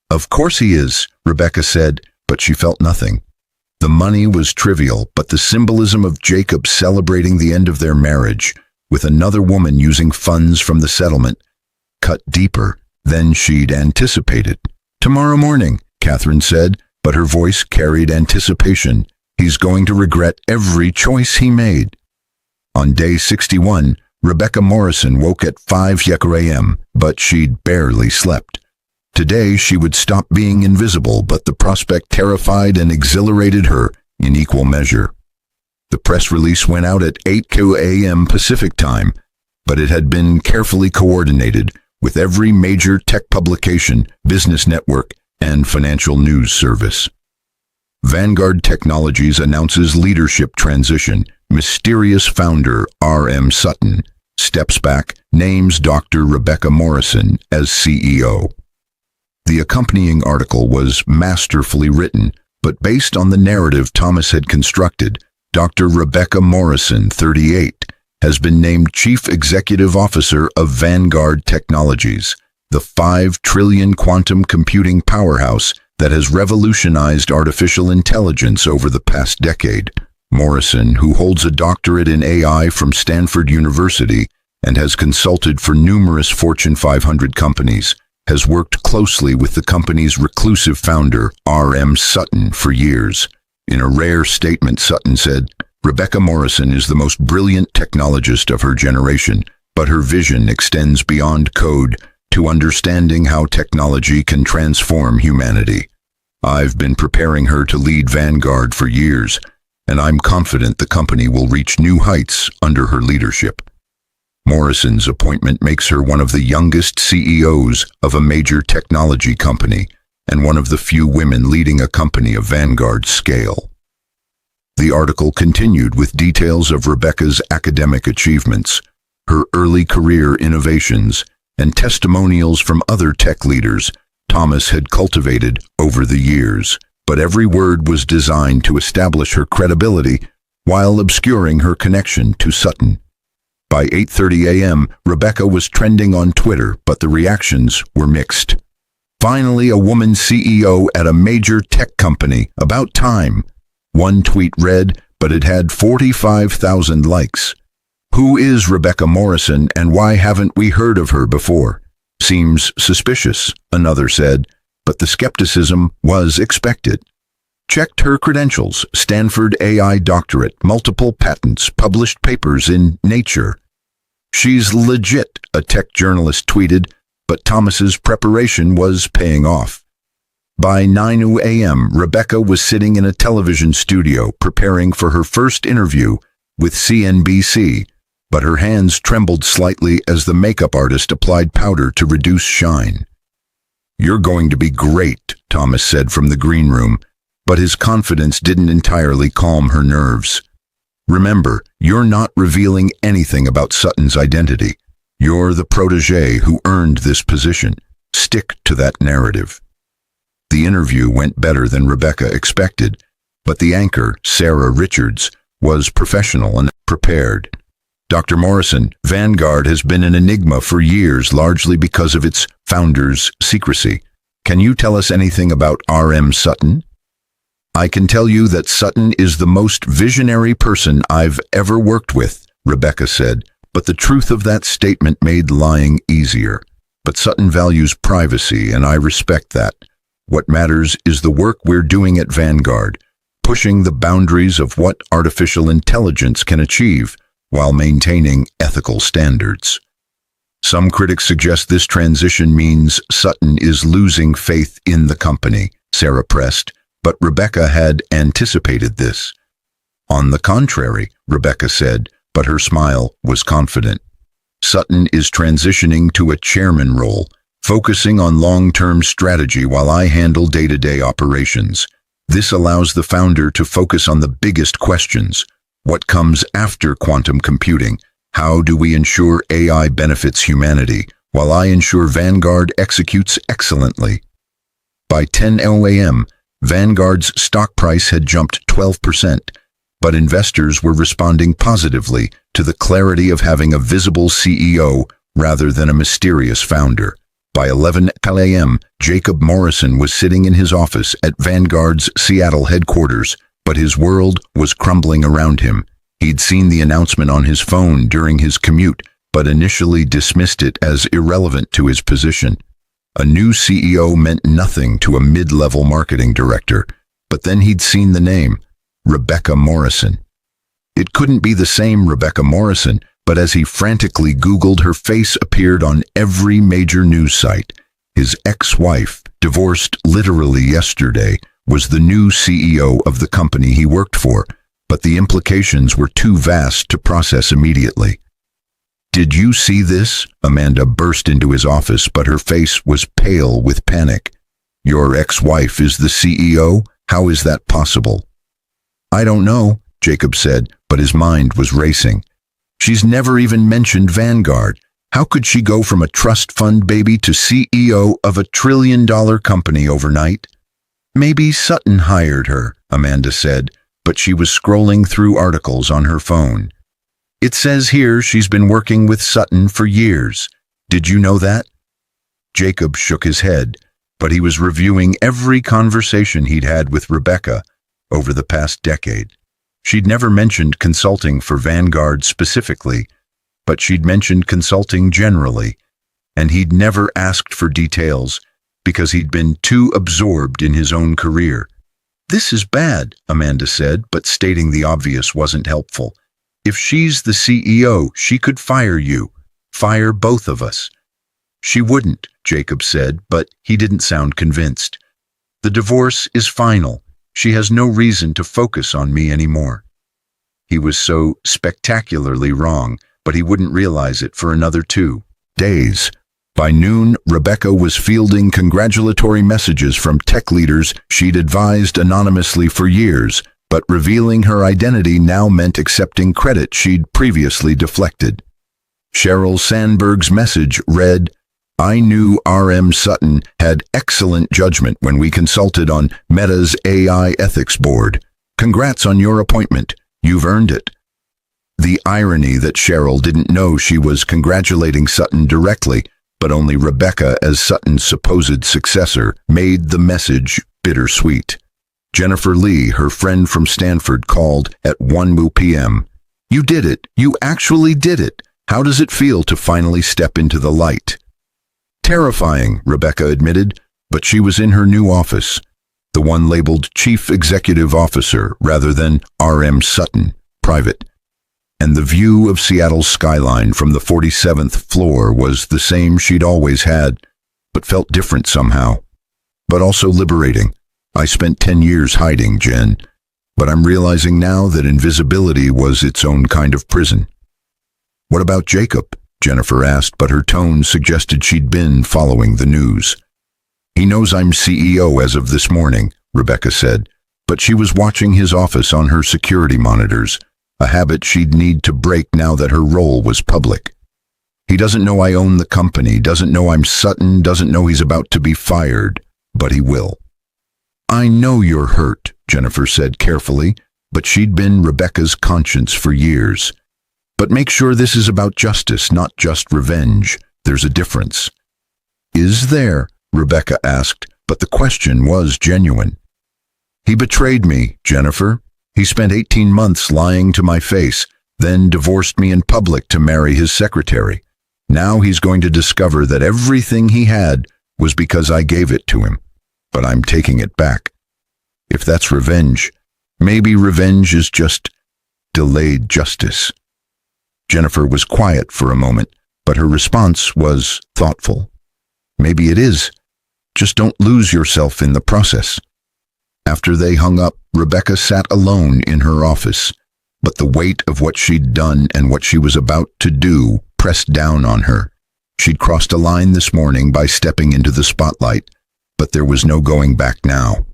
"Of course he is," Rebecca said, but she felt nothing. The money was trivial, but the symbolism of Jacob celebrating the end of their marriage, with another woman using funds from the settlement, cut deeper than she'd anticipated. "Tomorrow morning," Catherine said, but her voice carried anticipation. "He's going to regret every choice he made." On day 61, Rebecca Morrison woke at 5 a.m., but she'd barely slept. Today she would stop being invisible, but the prospect terrified and exhilarated her in equal measure. The press release went out at 8 a.m. Pacific time, but it had been carefully coordinated with every major tech publication, business network, and financial news service. Vanguard Technologies announces leadership transition. Mysterious founder R.M. Sutton steps back, names Dr. Rebecca Morrison as CEO. The accompanying article was masterfully written, but based on the narrative Thomas had constructed, Dr. Rebecca Morrison, 38, has been named Chief Executive Officer of Vanguard Technologies, the $5 trillion quantum computing powerhouse that has revolutionized artificial intelligence over the past decade. Morrison, who holds a doctorate in AI from Stanford University and has consulted for numerous Fortune 500 companies, has worked closely with the company's reclusive founder, R.M. Sutton, for years. In a rare statement, Sutton said, "Rebecca Morrison is the most brilliant technologist of her generation, but her vision extends beyond code to understanding how technology can transform humanity. I've been preparing her to lead Vanguard for years, and I'm confident the company will reach new heights under her leadership." Morrison's appointment makes her one of the youngest CEOs of a major technology company and one of the few women leading a company of Vanguard's scale. The article continued with details of Rebecca's academic achievements, her early career innovations, and testimonials from other tech leaders Thomas had cultivated over the years, but every word was designed to establish her credibility while obscuring her connection to Sutton. By 8:30 a.m., Rebecca was trending on Twitter, but the reactions were mixed. Finally, a woman CEO at a major tech company. About time. One tweet read, but it had 45,000 likes. Who is Rebecca Morrison and why haven't we heard of her before? Seems suspicious, another said, but the skepticism was expected. Checked her credentials: Stanford AI doctorate, multiple patents, published papers in Nature. She's legit, a tech journalist tweeted, but Thomas's preparation was paying off. By 9 a.m., Rebecca was sitting in a television studio preparing for her first interview with CNBC, but her hands trembled slightly as the makeup artist applied powder to reduce shine. "You're going to be great," Thomas said from the green room, but his confidence didn't entirely calm her nerves. "Remember, you're not revealing anything about Sutton's identity. You're the protege who earned this position. Stick to that narrative." The interview went better than Rebecca expected, but the anchor, Sarah Richards, was professional and prepared. "Dr. Morrison, Vanguard has been an enigma for years, largely because of its founder's secrecy. Can you tell us anything about R.M. Sutton?" "I can tell you that Sutton is the most visionary person I've ever worked with," Rebecca said, but the truth of that statement made lying easier. "But Sutton values privacy, and I respect that. What matters is the work we're doing at Vanguard, pushing the boundaries of what artificial intelligence can achieve while maintaining ethical standards." Some critics suggest this transition means Sutton is losing faith in the company, Sarah pressed, but Rebecca had anticipated this. "On the contrary," Rebecca said, but her smile was confident. "Sutton is transitioning to a chairman role, focusing on long-term strategy while I handle day-to-day operations. This allows the founder to focus on the biggest questions. What comes after quantum computing? How do we ensure AI benefits humanity, while I ensure Vanguard executes excellently?" By 10 a.m., Vanguard's stock price had jumped 12%, but investors were responding positively to the clarity of having a visible CEO rather than a mysterious founder. By 11 a.m., Jacob Morrison was sitting in his office at Vanguard's Seattle headquarters, but his world was crumbling around him. He'd seen the announcement on his phone during his commute, but initially dismissed it as irrelevant to his position. A new CEO meant nothing to a mid-level marketing director, but then he'd seen the name, Rebecca Morrison. It couldn't be the same Rebecca Morrison, but as he frantically Googled, her face appeared on every major news site. His ex-wife, divorced literally yesterday, was the new CEO of the company he worked for, but the implications were too vast to process immediately. "Did you see this?" Amanda burst into his office, but her face was pale with panic. "Your ex-wife is the CEO? How is that possible?" "I don't know," Jacob said, but his mind was racing. "She's never even mentioned Vanguard. How could she go from a trust fund baby to CEO of a trillion-dollar company overnight?" "Maybe Sutton hired her," Amanda said, but she was scrolling through articles on her phone. "It says here she's been working with Sutton for years. Did you know that?" Jacob shook his head, but he was reviewing every conversation he'd had with Rebecca over the past decade. She'd never mentioned consulting for Vanguard specifically, but she'd mentioned consulting generally, and he'd never asked for details because he'd been too absorbed in his own career. "This is bad," Amanda said, but stating the obvious wasn't helpful. "If she's the CEO, she could fire you. Fire both of us." "She wouldn't," Jacob said, but he didn't sound convinced. "The divorce is final. She has no reason to focus on me anymore." He was so spectacularly wrong, but he wouldn't realize it for another 2 days. By noon, Rebecca was fielding congratulatory messages from tech leaders she'd advised anonymously for years, but revealing her identity now meant accepting credit she'd previously deflected. Sheryl Sandberg's message read, "I knew R.M. Sutton had excellent judgment when we consulted on Meta's AI ethics board. Congrats on your appointment. You've earned it." The irony that Cheryl didn't know she was congratulating Sutton directly, but only Rebecca as Sutton's supposed successor, made the message bittersweet. Jennifer Lee, her friend from Stanford, called at 1 p.m. "You did it. You actually did it. How does it feel to finally step into the light?" "Terrifying," Rebecca admitted, but she was in her new office, the one labeled Chief Executive Officer rather than R.M. Sutton, private. And the view of Seattle's skyline from the 47th floor was the same she'd always had, but felt different somehow. But also liberating. "I spent 10 years hiding, Jen, but I'm realizing now that invisibility was its own kind of prison." "What about Jacob?" Jennifer asked, but her tone suggested she'd been following the news. "He knows I'm CEO as of this morning," Rebecca said, but she was watching his office on her security monitors, a habit she'd need to break now that her role was public. "He doesn't know I own the company, doesn't know I'm Sutton, doesn't know he's about to be fired, but he will." "I know you're hurt," Jennifer said carefully, but she'd been Rebecca's conscience for years. "But make sure this is about justice, not just revenge. There's a difference." "Is there?" Rebecca asked, but the question was genuine. "He betrayed me, Jennifer. He spent 18 months lying to my face, then divorced me in public to marry his secretary. Now he's going to discover that everything he had was because I gave it to him. But I'm taking it back. If that's revenge, maybe revenge is just delayed justice." Jennifer was quiet for a moment, but her response was thoughtful. "Maybe it is. Just don't lose yourself in the process." After they hung up, Rebecca sat alone in her office, but the weight of what she'd done and what she was about to do pressed down on her. She'd crossed a line this morning by stepping into the spotlight, but there was no going back now.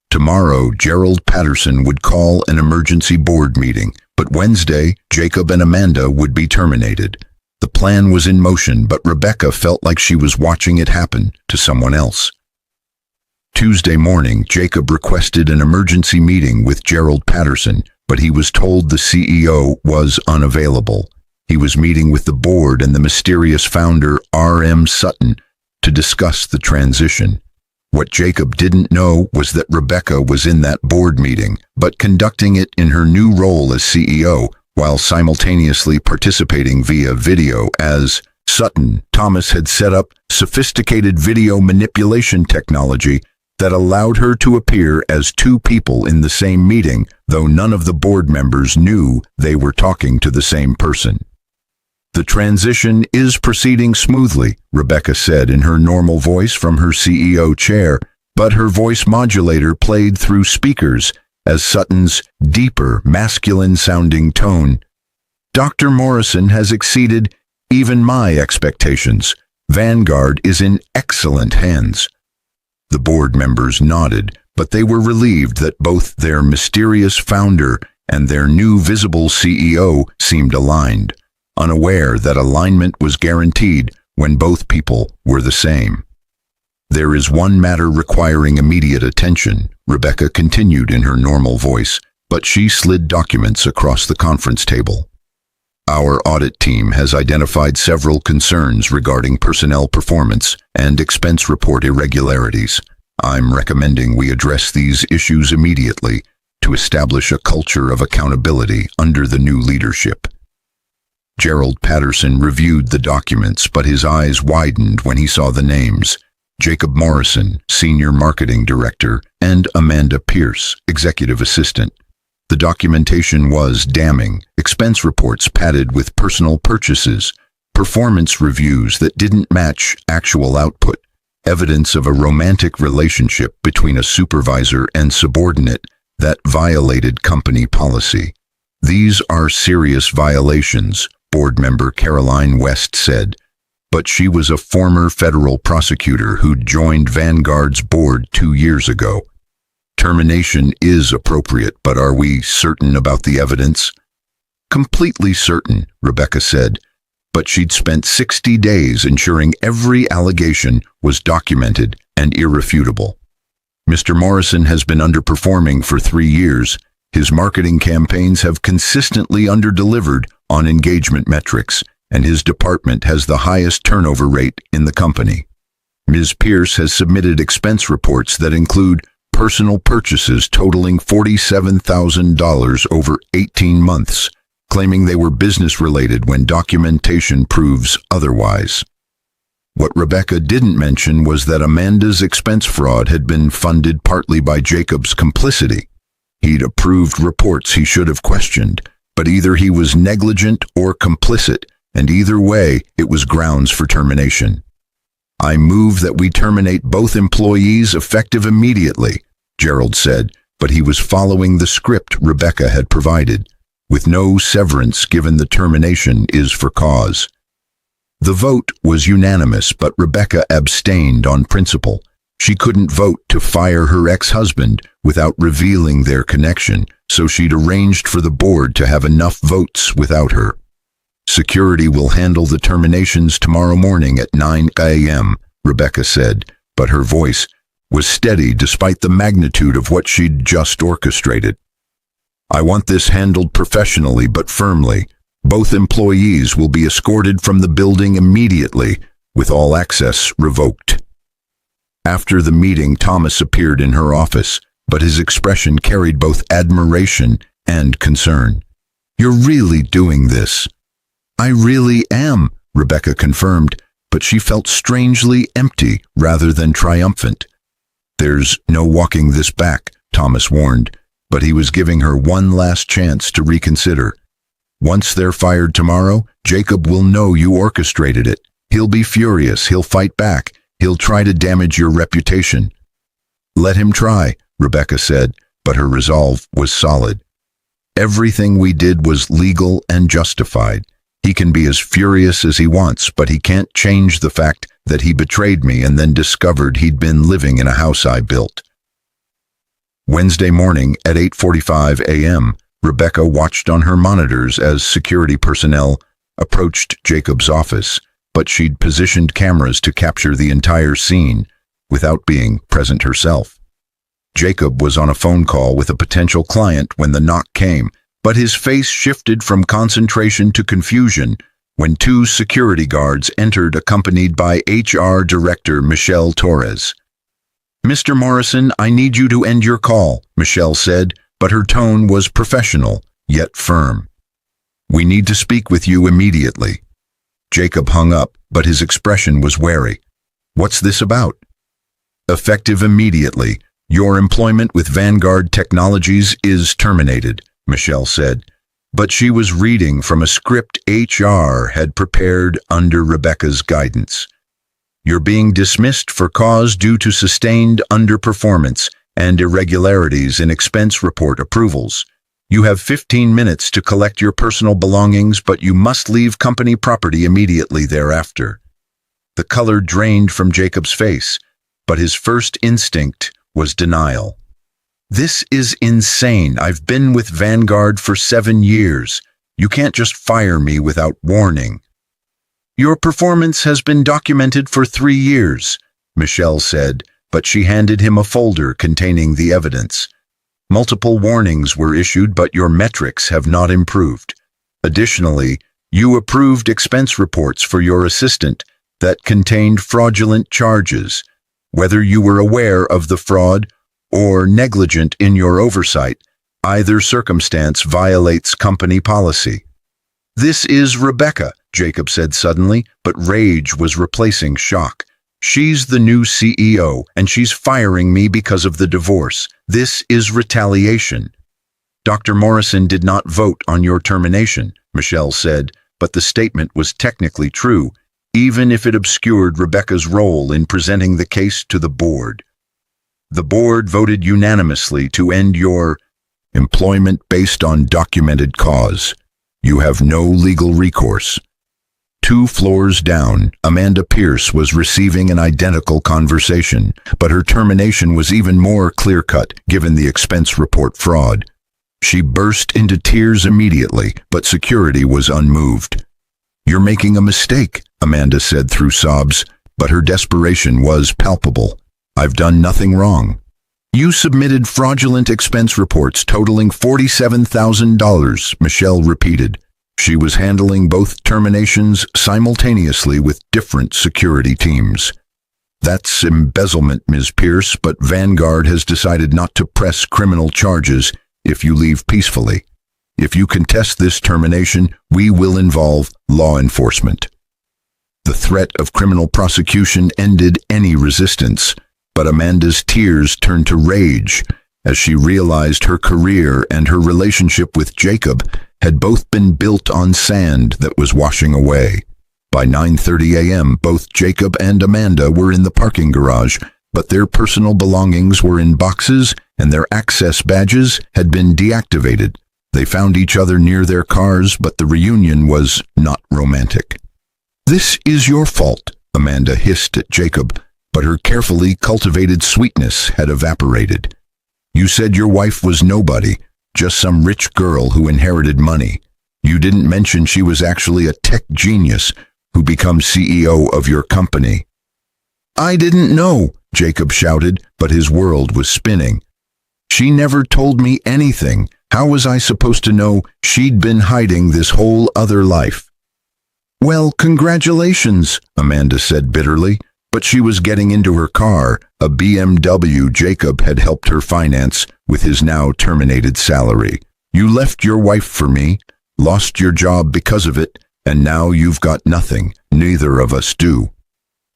Tomorrow, Gerald Patterson would call an emergency board meeting, but Wednesday, Jacob and Amanda would be terminated. The plan was in motion, but Rebecca felt like she was watching it happen to someone else. Tuesday morning, Jacob requested an emergency meeting with Gerald Patterson, but he was told the CEO was unavailable. He was meeting with the board and the mysterious founder, R.M. Sutton, to discuss the transition. What Jacob didn't know was that Rebecca was in that board meeting, but conducting it in her new role as CEO, while simultaneously participating via video as Sutton. Thomas had set up sophisticated video manipulation technology that allowed her to appear as two people in the same meeting, though none of the board members knew they were talking to the same person. "The transition is proceeding smoothly," Rebecca said in her normal voice from her CEO chair, but her voice modulator played through speakers as Sutton's deeper, masculine-sounding tone. "Dr. Morrison has exceeded even my expectations. Vanguard is in excellent hands." The board members nodded, but they were relieved that both their mysterious founder and their new visible CEO seemed aligned, unaware that alignment was guaranteed when both people were the same. "There is one matter requiring immediate attention," Rebecca continued in her normal voice, but she slid documents across the conference table. "Our audit team has identified several concerns regarding personnel performance and expense report irregularities. I'm recommending we address these issues immediately to establish a culture of accountability under the new leadership." Gerald Patterson reviewed the documents, but his eyes widened when he saw the names: Jacob Morrison, Senior Marketing Director, and Amanda Pierce, Executive Assistant. The documentation was damning: expense reports padded with personal purchases, performance reviews that didn't match actual output, evidence of a romantic relationship between a supervisor and subordinate that violated company policy. "These are serious violations," board member Caroline West said, but she was a former federal prosecutor who'd joined Vanguard's board 2 years ago. "Termination is appropriate, but are we certain about the evidence?" "Completely certain," Rebecca said, but she'd spent 60 days ensuring every allegation was documented and irrefutable. "Mr. Morrison has been underperforming for 3 years. His marketing campaigns have consistently underdelivered on engagement metrics, and his department has the highest turnover rate in the company. Ms. Pierce has submitted expense reports that include personal purchases totaling $47,000 over 18 months, claiming they were business-related when documentation proves otherwise. What Rebecca didn't mention was that Amanda's expense fraud had been funded partly by Jacob's complicity. He'd approved reports he should have questioned, but either he was negligent or complicit, and either way, it was grounds for termination. "I move that we terminate both employees effective immediately," Gerald said, but he was following the script Rebecca had provided, with no severance given the termination is for cause. The vote was unanimous, but Rebecca abstained on principle. She couldn't vote to fire her ex-husband without revealing their connection, so she'd arranged for the board to have enough votes without her. "Security will handle the terminations tomorrow morning at 9 a.m., Rebecca said, but her voice was steady despite the magnitude of what she'd just orchestrated. "I want this handled professionally but firmly. Both employees will be escorted from the building immediately, with all access revoked." After the meeting, Thomas appeared in her office, but his expression carried both admiration and concern. "You're really doing this?" "I really am," Rebecca confirmed, but she felt strangely empty rather than triumphant. "There's no walking this back," Thomas warned, but he was giving her one last chance to reconsider. "Once they're fired tomorrow, Jacob will know you orchestrated it. He'll be furious, he'll fight back, he'll try to damage your reputation." "Let him try," Rebecca said, but her resolve was solid. "Everything we did was legal and justified. He can be as furious as he wants, but he can't change the fact that he betrayed me and then discovered he'd been living in a house I built." Wednesday morning at 8:45 a.m., Rebecca watched on her monitors as security personnel approached Jacob's office, but she'd positioned cameras to capture the entire scene without being present herself. Jacob was on a phone call with a potential client when the knock came, but his face shifted from concentration to confusion when two security guards entered accompanied by HR Director Michelle Torres. "Mr. Morrison, I need you to end your call," Michelle said, but her tone was professional, yet firm. "We need to speak with you immediately." Jacob hung up, but his expression was wary. "What's this about?" "Effective immediately. Your employment with Vanguard Technologies is terminated," Michelle said, but she was reading from a script HR had prepared under Rebecca's guidance. "You're being dismissed for cause due to sustained underperformance and irregularities in expense report approvals. You have 15 minutes to collect your personal belongings, but you must leave company property immediately thereafter." The color drained from Jacob's face, but his first instinct was denial. "This is insane. I've been with Vanguard for 7 years. You can't just fire me without warning." "Your performance has been documented for 3 years, Michelle said, but she handed him a folder containing the evidence. "Multiple warnings were issued, but your metrics have not improved. Additionally, you approved expense reports for your assistant that contained fraudulent charges. Whether you were aware of the fraud or negligent in your oversight, either circumstance violates company policy." "This is Rebecca," Jacob said suddenly, but rage was replacing shock. "She's the new CEO, and she's firing me because of the divorce. This is retaliation." "Dr. Morrison did not vote on your termination," Michelle said, but the statement was technically true, even if it obscured Rebecca's role in presenting the case to the board. "The board voted unanimously to end your employment based on documented cause. You have no legal recourse." 2 floors down, Amanda Pierce was receiving an identical conversation, but her termination was even more clear-cut given the expense report fraud. She burst into tears immediately, but security was unmoved. "You're making a mistake," Amanda said through sobs, but her desperation was palpable. "I've done nothing wrong." You submitted fraudulent expense reports totaling $47,000, Michelle repeated. She was handling both terminations simultaneously with different security teams. That's embezzlement, Ms. Pierce, but Vanguard has decided not to press criminal charges if you leave peacefully. If you contest this termination, we will involve law enforcement. The threat of criminal prosecution ended any resistance, but Amanda's tears turned to rage as she realized her career and her relationship with Jacob had both been built on sand that was washing away. By 9:30 a.m., both Jacob and Amanda were in the parking garage, but their personal belongings were in boxes and their access badges had been deactivated. They found each other near their cars, but the reunion was not romantic. "This is your fault," Amanda hissed at Jacob, but her carefully cultivated sweetness had evaporated. "You said your wife was nobody, just some rich girl who inherited money. You didn't mention she was actually a tech genius who becomes CEO of your company." "I didn't know," Jacob shouted, but his world was spinning. "She never told me anything. How was I supposed to know she'd been hiding this whole other life?" "Well, congratulations," Amanda said bitterly, but she was getting into her car, a BMW Jacob had helped her finance with his now terminated salary. "You left your wife for me, lost your job because of it, and now you've got nothing. Neither of us do."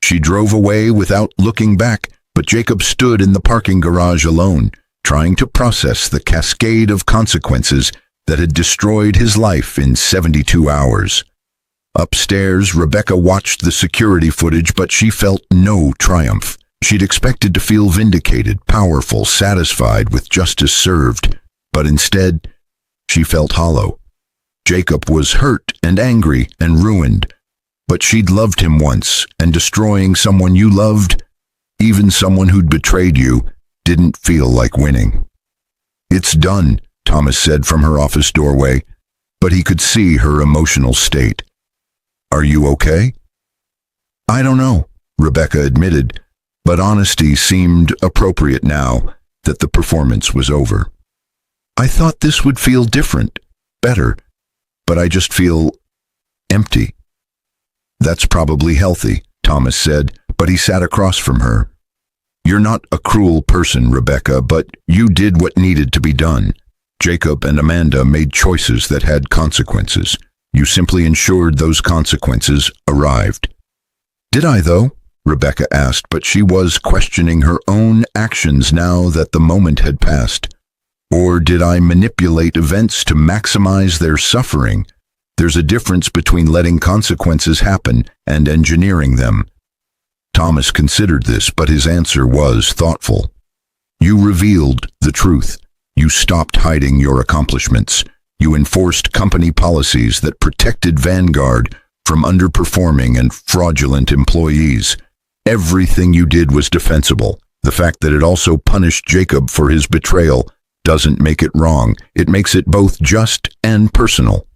She drove away without looking back, but Jacob stood in the parking garage alone, trying to process the cascade of consequences that had destroyed his life in 72 hours. Upstairs, Rebecca watched the security footage, but she felt no triumph. She'd expected to feel vindicated, powerful, satisfied with justice served, but instead, she felt hollow. Jacob was hurt and angry and ruined, but she'd loved him once, and destroying someone you loved, even someone who'd betrayed you, didn't feel like winning. "It's done," Thomas said from her office doorway, but he could see her emotional state. "Are you okay?" "I don't know," Rebecca admitted, but honesty seemed appropriate now that the performance was over. "I thought this would feel different, better, but I just feel empty." "That's probably healthy," Thomas said, but he sat across from her. "You're not a cruel person, Rebecca, but you did what needed to be done. Jacob and Amanda made choices that had consequences. You simply ensured those consequences arrived." "Did I, though?" Rebecca asked, but she was questioning her own actions now that the moment had passed. "Or did I manipulate events to maximize their suffering? There's a difference between letting consequences happen and engineering them." Thomas considered this, but his answer was thoughtful. "You revealed the truth. You stopped hiding your accomplishments. You enforced company policies that protected Vanguard from underperforming and fraudulent employees. Everything you did was defensible. The fact that it also punished Jacob for his betrayal doesn't make it wrong. It makes it both just and personal."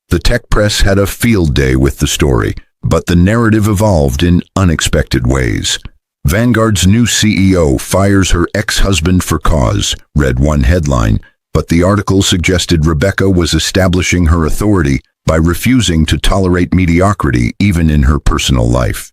The tech press had a field day with the story, but the narrative evolved in unexpected ways. "Vanguard's new CEO fires her ex-husband for cause," read one headline, but the article suggested Rebecca was establishing her authority by refusing to tolerate mediocrity even in her personal life.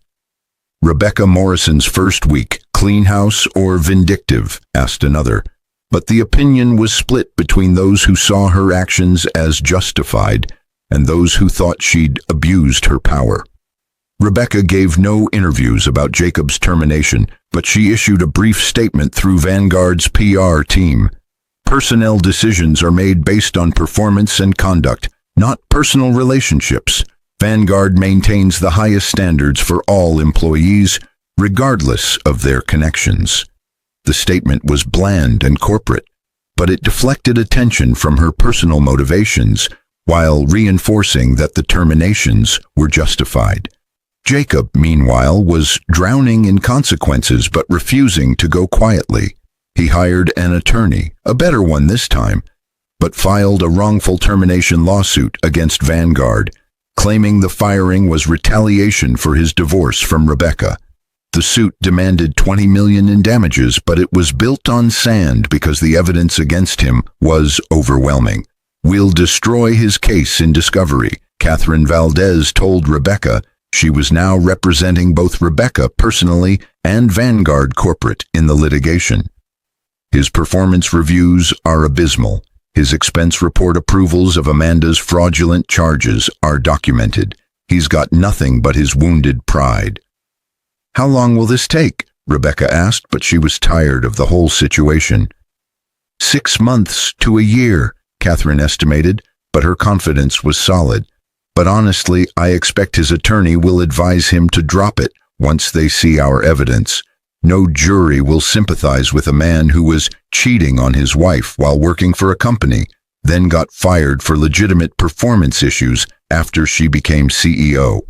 "Rebecca Morrison's first week, clean house or vindictive?" asked another, but the opinion was split between those who saw her actions as justified and those who thought she'd abused her power. Rebecca gave no interviews about Jacob's termination, but she issued a brief statement through Vanguard's PR team. "Personnel decisions are made based on performance and conduct, not personal relationships. Vanguard maintains the highest standards for all employees, regardless of their connections." The statement was bland and corporate, but it deflected attention from her personal motivations while reinforcing that the terminations were justified. Jacob, meanwhile, was drowning in consequences but refusing to go quietly. He hired an attorney, a better one this time, but filed a wrongful termination lawsuit against Vanguard, claiming the firing was retaliation for his divorce from Rebecca. The suit demanded $20 million in damages, but it was built on sand because the evidence against him was overwhelming. "We'll destroy his case in discovery," Catherine Valdez told Rebecca. She was now representing both Rebecca personally and Vanguard Corporate in the litigation. His performance reviews are abysmal. His expense report approvals of Amanda's fraudulent charges are documented. He's got nothing but his wounded pride. "How long will this take?" Rebecca asked, but she was tired of the whole situation. 6 months to a year, Catherine estimated, but her confidence was solid. "But honestly, I expect his attorney will advise him to drop it once they see our evidence. No jury will sympathize with a man who was cheating on his wife while working for a company, then got fired for legitimate performance issues after she became CEO."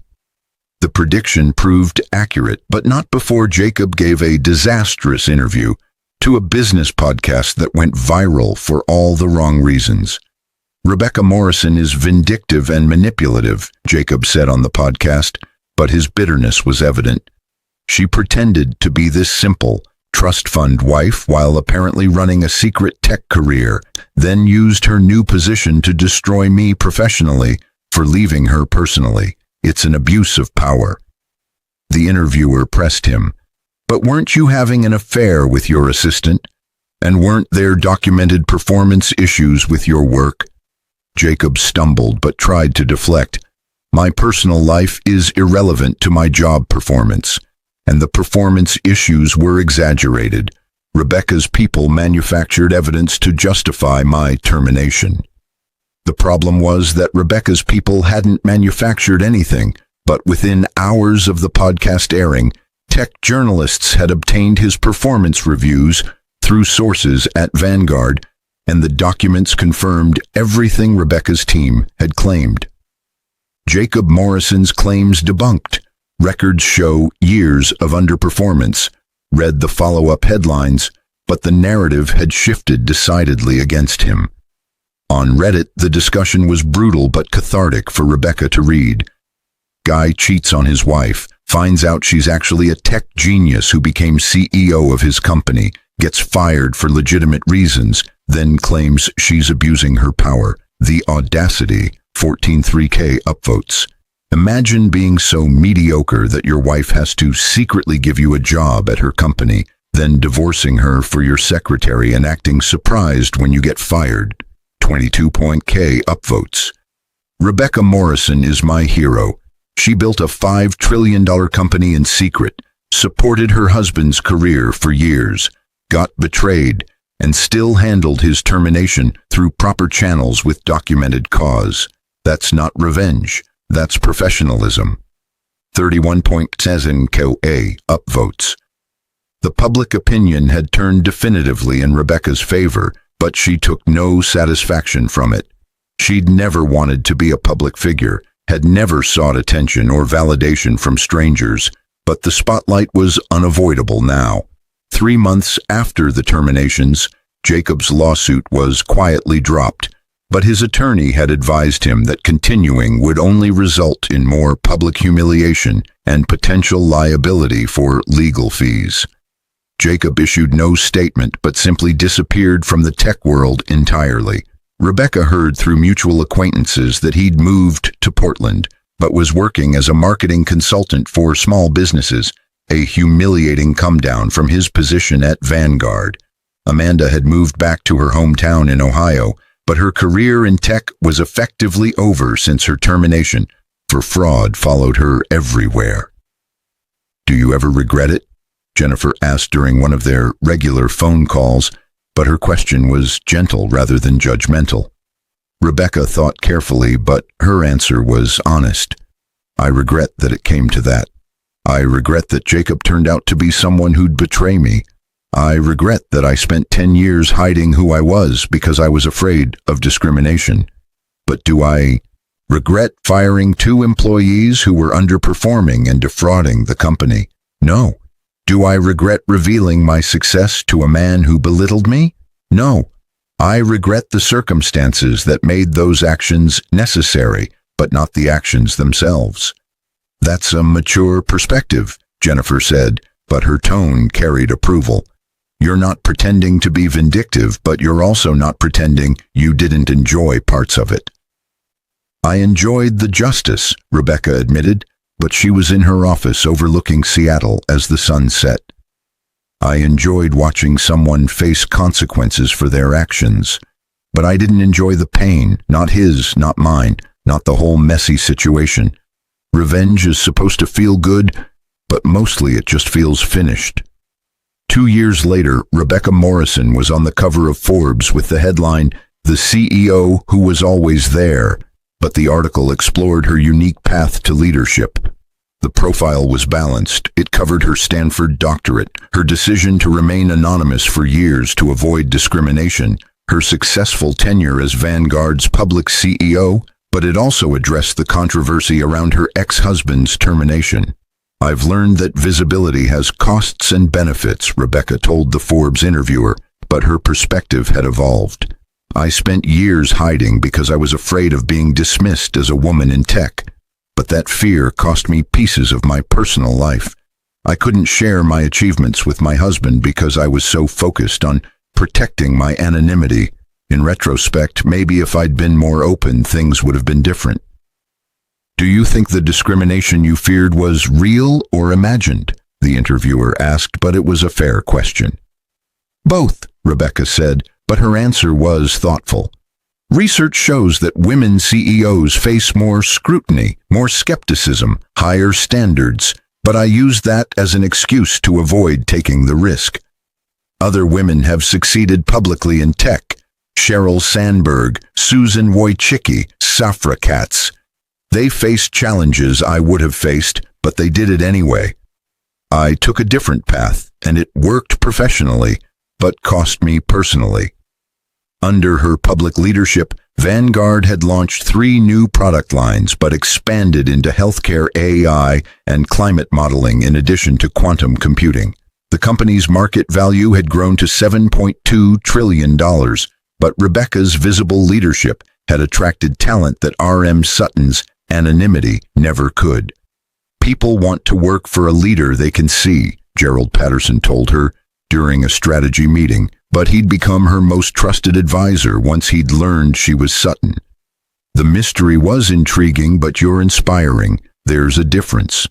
The prediction proved accurate, but not before Jacob gave a disastrous interview to a business podcast that went viral for all the wrong reasons. "Rebecca Morrison is vindictive and manipulative," Jacob said on the podcast, but his bitterness was evident. "She pretended to be this simple, trust fund wife while apparently running a secret tech career, then used her new position to destroy me professionally for leaving her personally. It's an abuse of power." The interviewer pressed him. "But weren't you having an affair with your assistant? And weren't there documented performance issues with your work?" Jacob stumbled but tried to deflect. "My personal life is irrelevant to my job performance, and the performance issues were exaggerated. Rebecca's people manufactured evidence to justify my termination." The problem was that Rebecca's people hadn't manufactured anything, but within hours of the podcast airing, tech journalists had obtained his performance reviews through sources at Vanguard, and the documents confirmed everything Rebecca's team had claimed. Jacob Morrison's claims debunked. Records show years of underperformance, read the follow-up headlines, but the narrative had shifted decidedly against him. On Reddit, the discussion was brutal but cathartic for Rebecca to read. Guy cheats on his wife, finds out she's actually a tech genius who became CEO of his company, gets fired for legitimate reasons, then claims she's abusing her power. The audacity, 14.3K upvotes. Imagine being so mediocre that your wife has to secretly give you a job at her company, then divorcing her for your secretary and acting surprised when you get fired. 22.K upvotes. Rebecca Morrison is my hero. She built a $5 trillion company in secret, supported her husband's career for years, got betrayed, and still handled his termination through proper channels with documented cause. That's not revenge. That's professionalism. 31.7K upvotes. The public opinion had turned definitively in Rebecca's favor, but she took no satisfaction from it. She'd never wanted to be a public figure, had never sought attention or validation from strangers, but the spotlight was unavoidable now. 3 months after the terminations, Jacob's lawsuit was quietly dropped, but his attorney had advised him that continuing would only result in more public humiliation and potential liability for legal fees. Jacob issued no statement but simply disappeared from the tech world entirely. Rebecca heard through mutual acquaintances that he'd moved to Portland, but was working as a marketing consultant for small businesses, a humiliating come-down from his position at Vanguard. Amanda had moved back to her hometown in Ohio, but her career in tech was effectively over since her termination, for fraud followed her everywhere. "Do you ever regret it?" Jennifer asked during one of their regular phone calls, but her question was gentle rather than judgmental. Rebecca thought carefully, but her answer was honest. "I regret that it came to that. I regret that Jacob turned out to be someone who'd betray me. I regret that I spent 10 years hiding who I was because I was afraid of discrimination. But do I regret firing 2 employees who were underperforming and defrauding the company? No. Do I regret revealing my success to a man who belittled me? No. I regret the circumstances that made those actions necessary, but not the actions themselves." "That's a mature perspective," Jennifer said, but her tone carried approval. You're not pretending to be vindictive, but you're also not pretending you didn't enjoy parts of it. I enjoyed the justice, Rebecca admitted, but she was in her office overlooking Seattle as the sun set. I enjoyed watching someone face consequences for their actions, but I didn't enjoy the pain, not his, not mine, not the whole messy situation. Revenge is supposed to feel good, but mostly it just feels finished. 2 years later, Rebecca Morrison was on the cover of Forbes with the headline, "The CEO Who Was Always There," but the article explored her unique path to leadership. The profile was balanced. It covered her Stanford doctorate, her decision to remain anonymous for years to avoid discrimination, her successful tenure as Vanguard's public CEO, but it also addressed the controversy around her ex-husband's termination. "I've learned that visibility has costs and benefits," Rebecca told the Forbes interviewer, but her perspective had evolved. "I spent years hiding because I was afraid of being dismissed as a woman in tech, but that fear cost me pieces of my personal life. I couldn't share my achievements with my husband because I was so focused on protecting my anonymity. In retrospect, maybe if I'd been more open, things would have been different." "Do you think the discrimination you feared was real or imagined?" the interviewer asked, but it was a fair question. "Both," Rebecca said, but her answer was thoughtful. "Research shows that women CEOs face more scrutiny, more skepticism, higher standards, but I used that as an excuse to avoid taking the risk. Other women have succeeded publicly in tech. Sheryl Sandberg, Susan Wojcicki, Safra Catz. They faced challenges I would have faced, but they did it anyway. I took a different path, and it worked professionally, but cost me personally." Under her public leadership, Vanguard had launched 3 new product lines but expanded into healthcare AI and climate modeling in addition to quantum computing. The company's market value had grown to $7.2 trillion, but Rebecca's visible leadership had attracted talent that R.M. Sutton's anonymity never could. "People want to work for a leader they can see," Gerald Patterson told her during a strategy meeting, but he'd become her most trusted advisor once he'd learned she was Sutton. "The mystery was intriguing, but you're inspiring. There's a difference."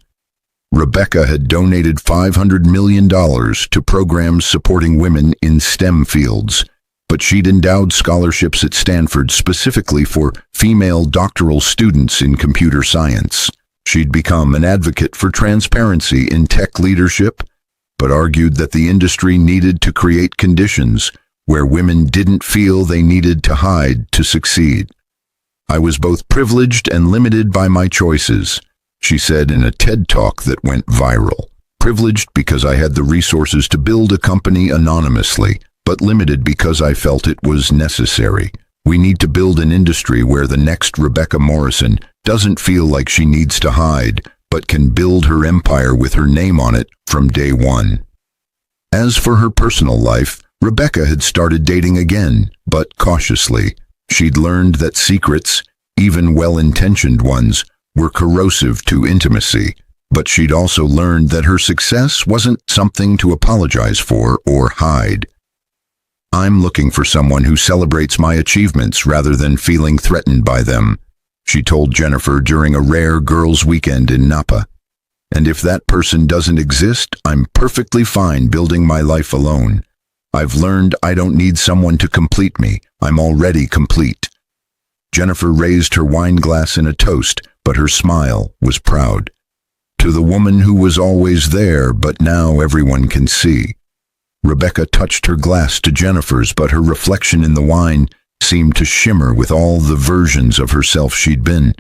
Rebecca had donated $500 million to programs supporting women in STEM fields, but she'd endowed scholarships at Stanford specifically for female doctoral students in computer science. She'd become an advocate for transparency in tech leadership, but argued that the industry needed to create conditions where women didn't feel they needed to hide to succeed. "I was both privileged and limited by my choices," she said in a TED Talk that went viral. "Privileged because I had the resources to build a company anonymously, but limited because I felt it was necessary. We need to build an industry where the next Rebecca Morrison doesn't feel like she needs to hide, but can build her empire with her name on it from day one." As for her personal life, Rebecca had started dating again, but cautiously. She'd learned that secrets, even well-intentioned ones, were corrosive to intimacy, but she'd also learned that her success wasn't something to apologize for or hide. "I'm looking for someone who celebrates my achievements rather than feeling threatened by them," she told Jennifer during a rare girls' weekend in Napa. "And if that person doesn't exist, I'm perfectly fine building my life alone. I've learned I don't need someone to complete me. I'm already complete." Jennifer raised her wine glass in a toast, but her smile was proud. "To the woman who was always there, but now everyone can see." Rebecca touched her glass to Jennifer's, but her reflection in the wine seemed to shimmer with all the versions of herself she'd been.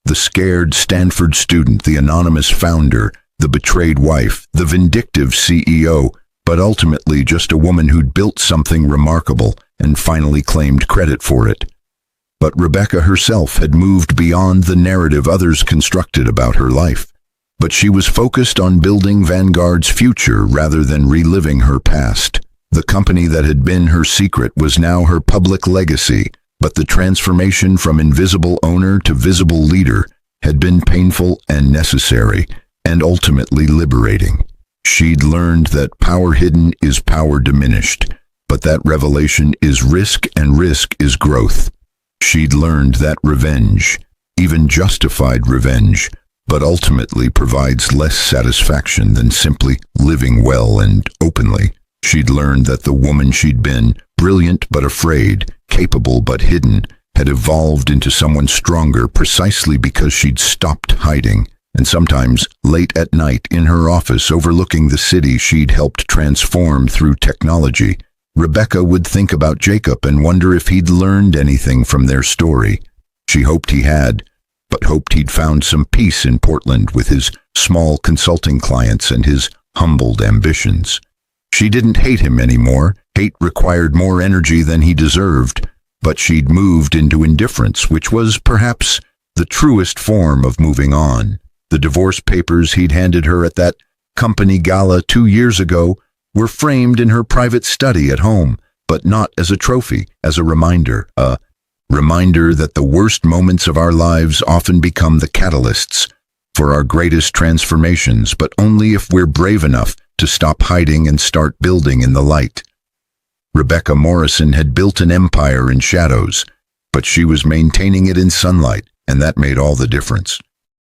The scared Stanford student, the anonymous founder, the betrayed wife, the vindictive CEO, but ultimately just a woman who'd built something remarkable and finally claimed credit for it. But Rebecca herself had moved beyond the narrative others constructed about her life. But she was focused on building Vanguard's future rather than reliving her past. The company that had been her secret was now her public legacy, but the transformation from invisible owner to visible leader had been painful and necessary, and ultimately liberating. She'd learned that power hidden is power diminished, but that revelation is risk and risk is growth. She'd learned that revenge, even justified revenge, but ultimately provides less satisfaction than simply living well and openly. She'd learned that the woman she'd been, brilliant but afraid, capable but hidden, had evolved into someone stronger precisely because she'd stopped hiding. And sometimes, late at night in her office overlooking the city she'd helped transform through technology, Rebecca would think about Jacob and wonder if he'd learned anything from their story. She hoped he had, but hoped he'd found some peace in Portland with his small consulting clients and his humbled ambitions. She didn't hate him anymore. Hate required more energy than he deserved, but she'd moved into indifference, which was perhaps the truest form of moving on. The divorce papers he'd handed her at that company gala 2 years ago were framed in her private study at home, but not as a trophy, as a reminder that the worst moments of our lives often become the catalysts for our greatest transformations, but only if we're brave enough to stop hiding and start building in the light. Rebecca Morrison had built an empire in shadows, but she was maintaining it in sunlight, and that made all the difference.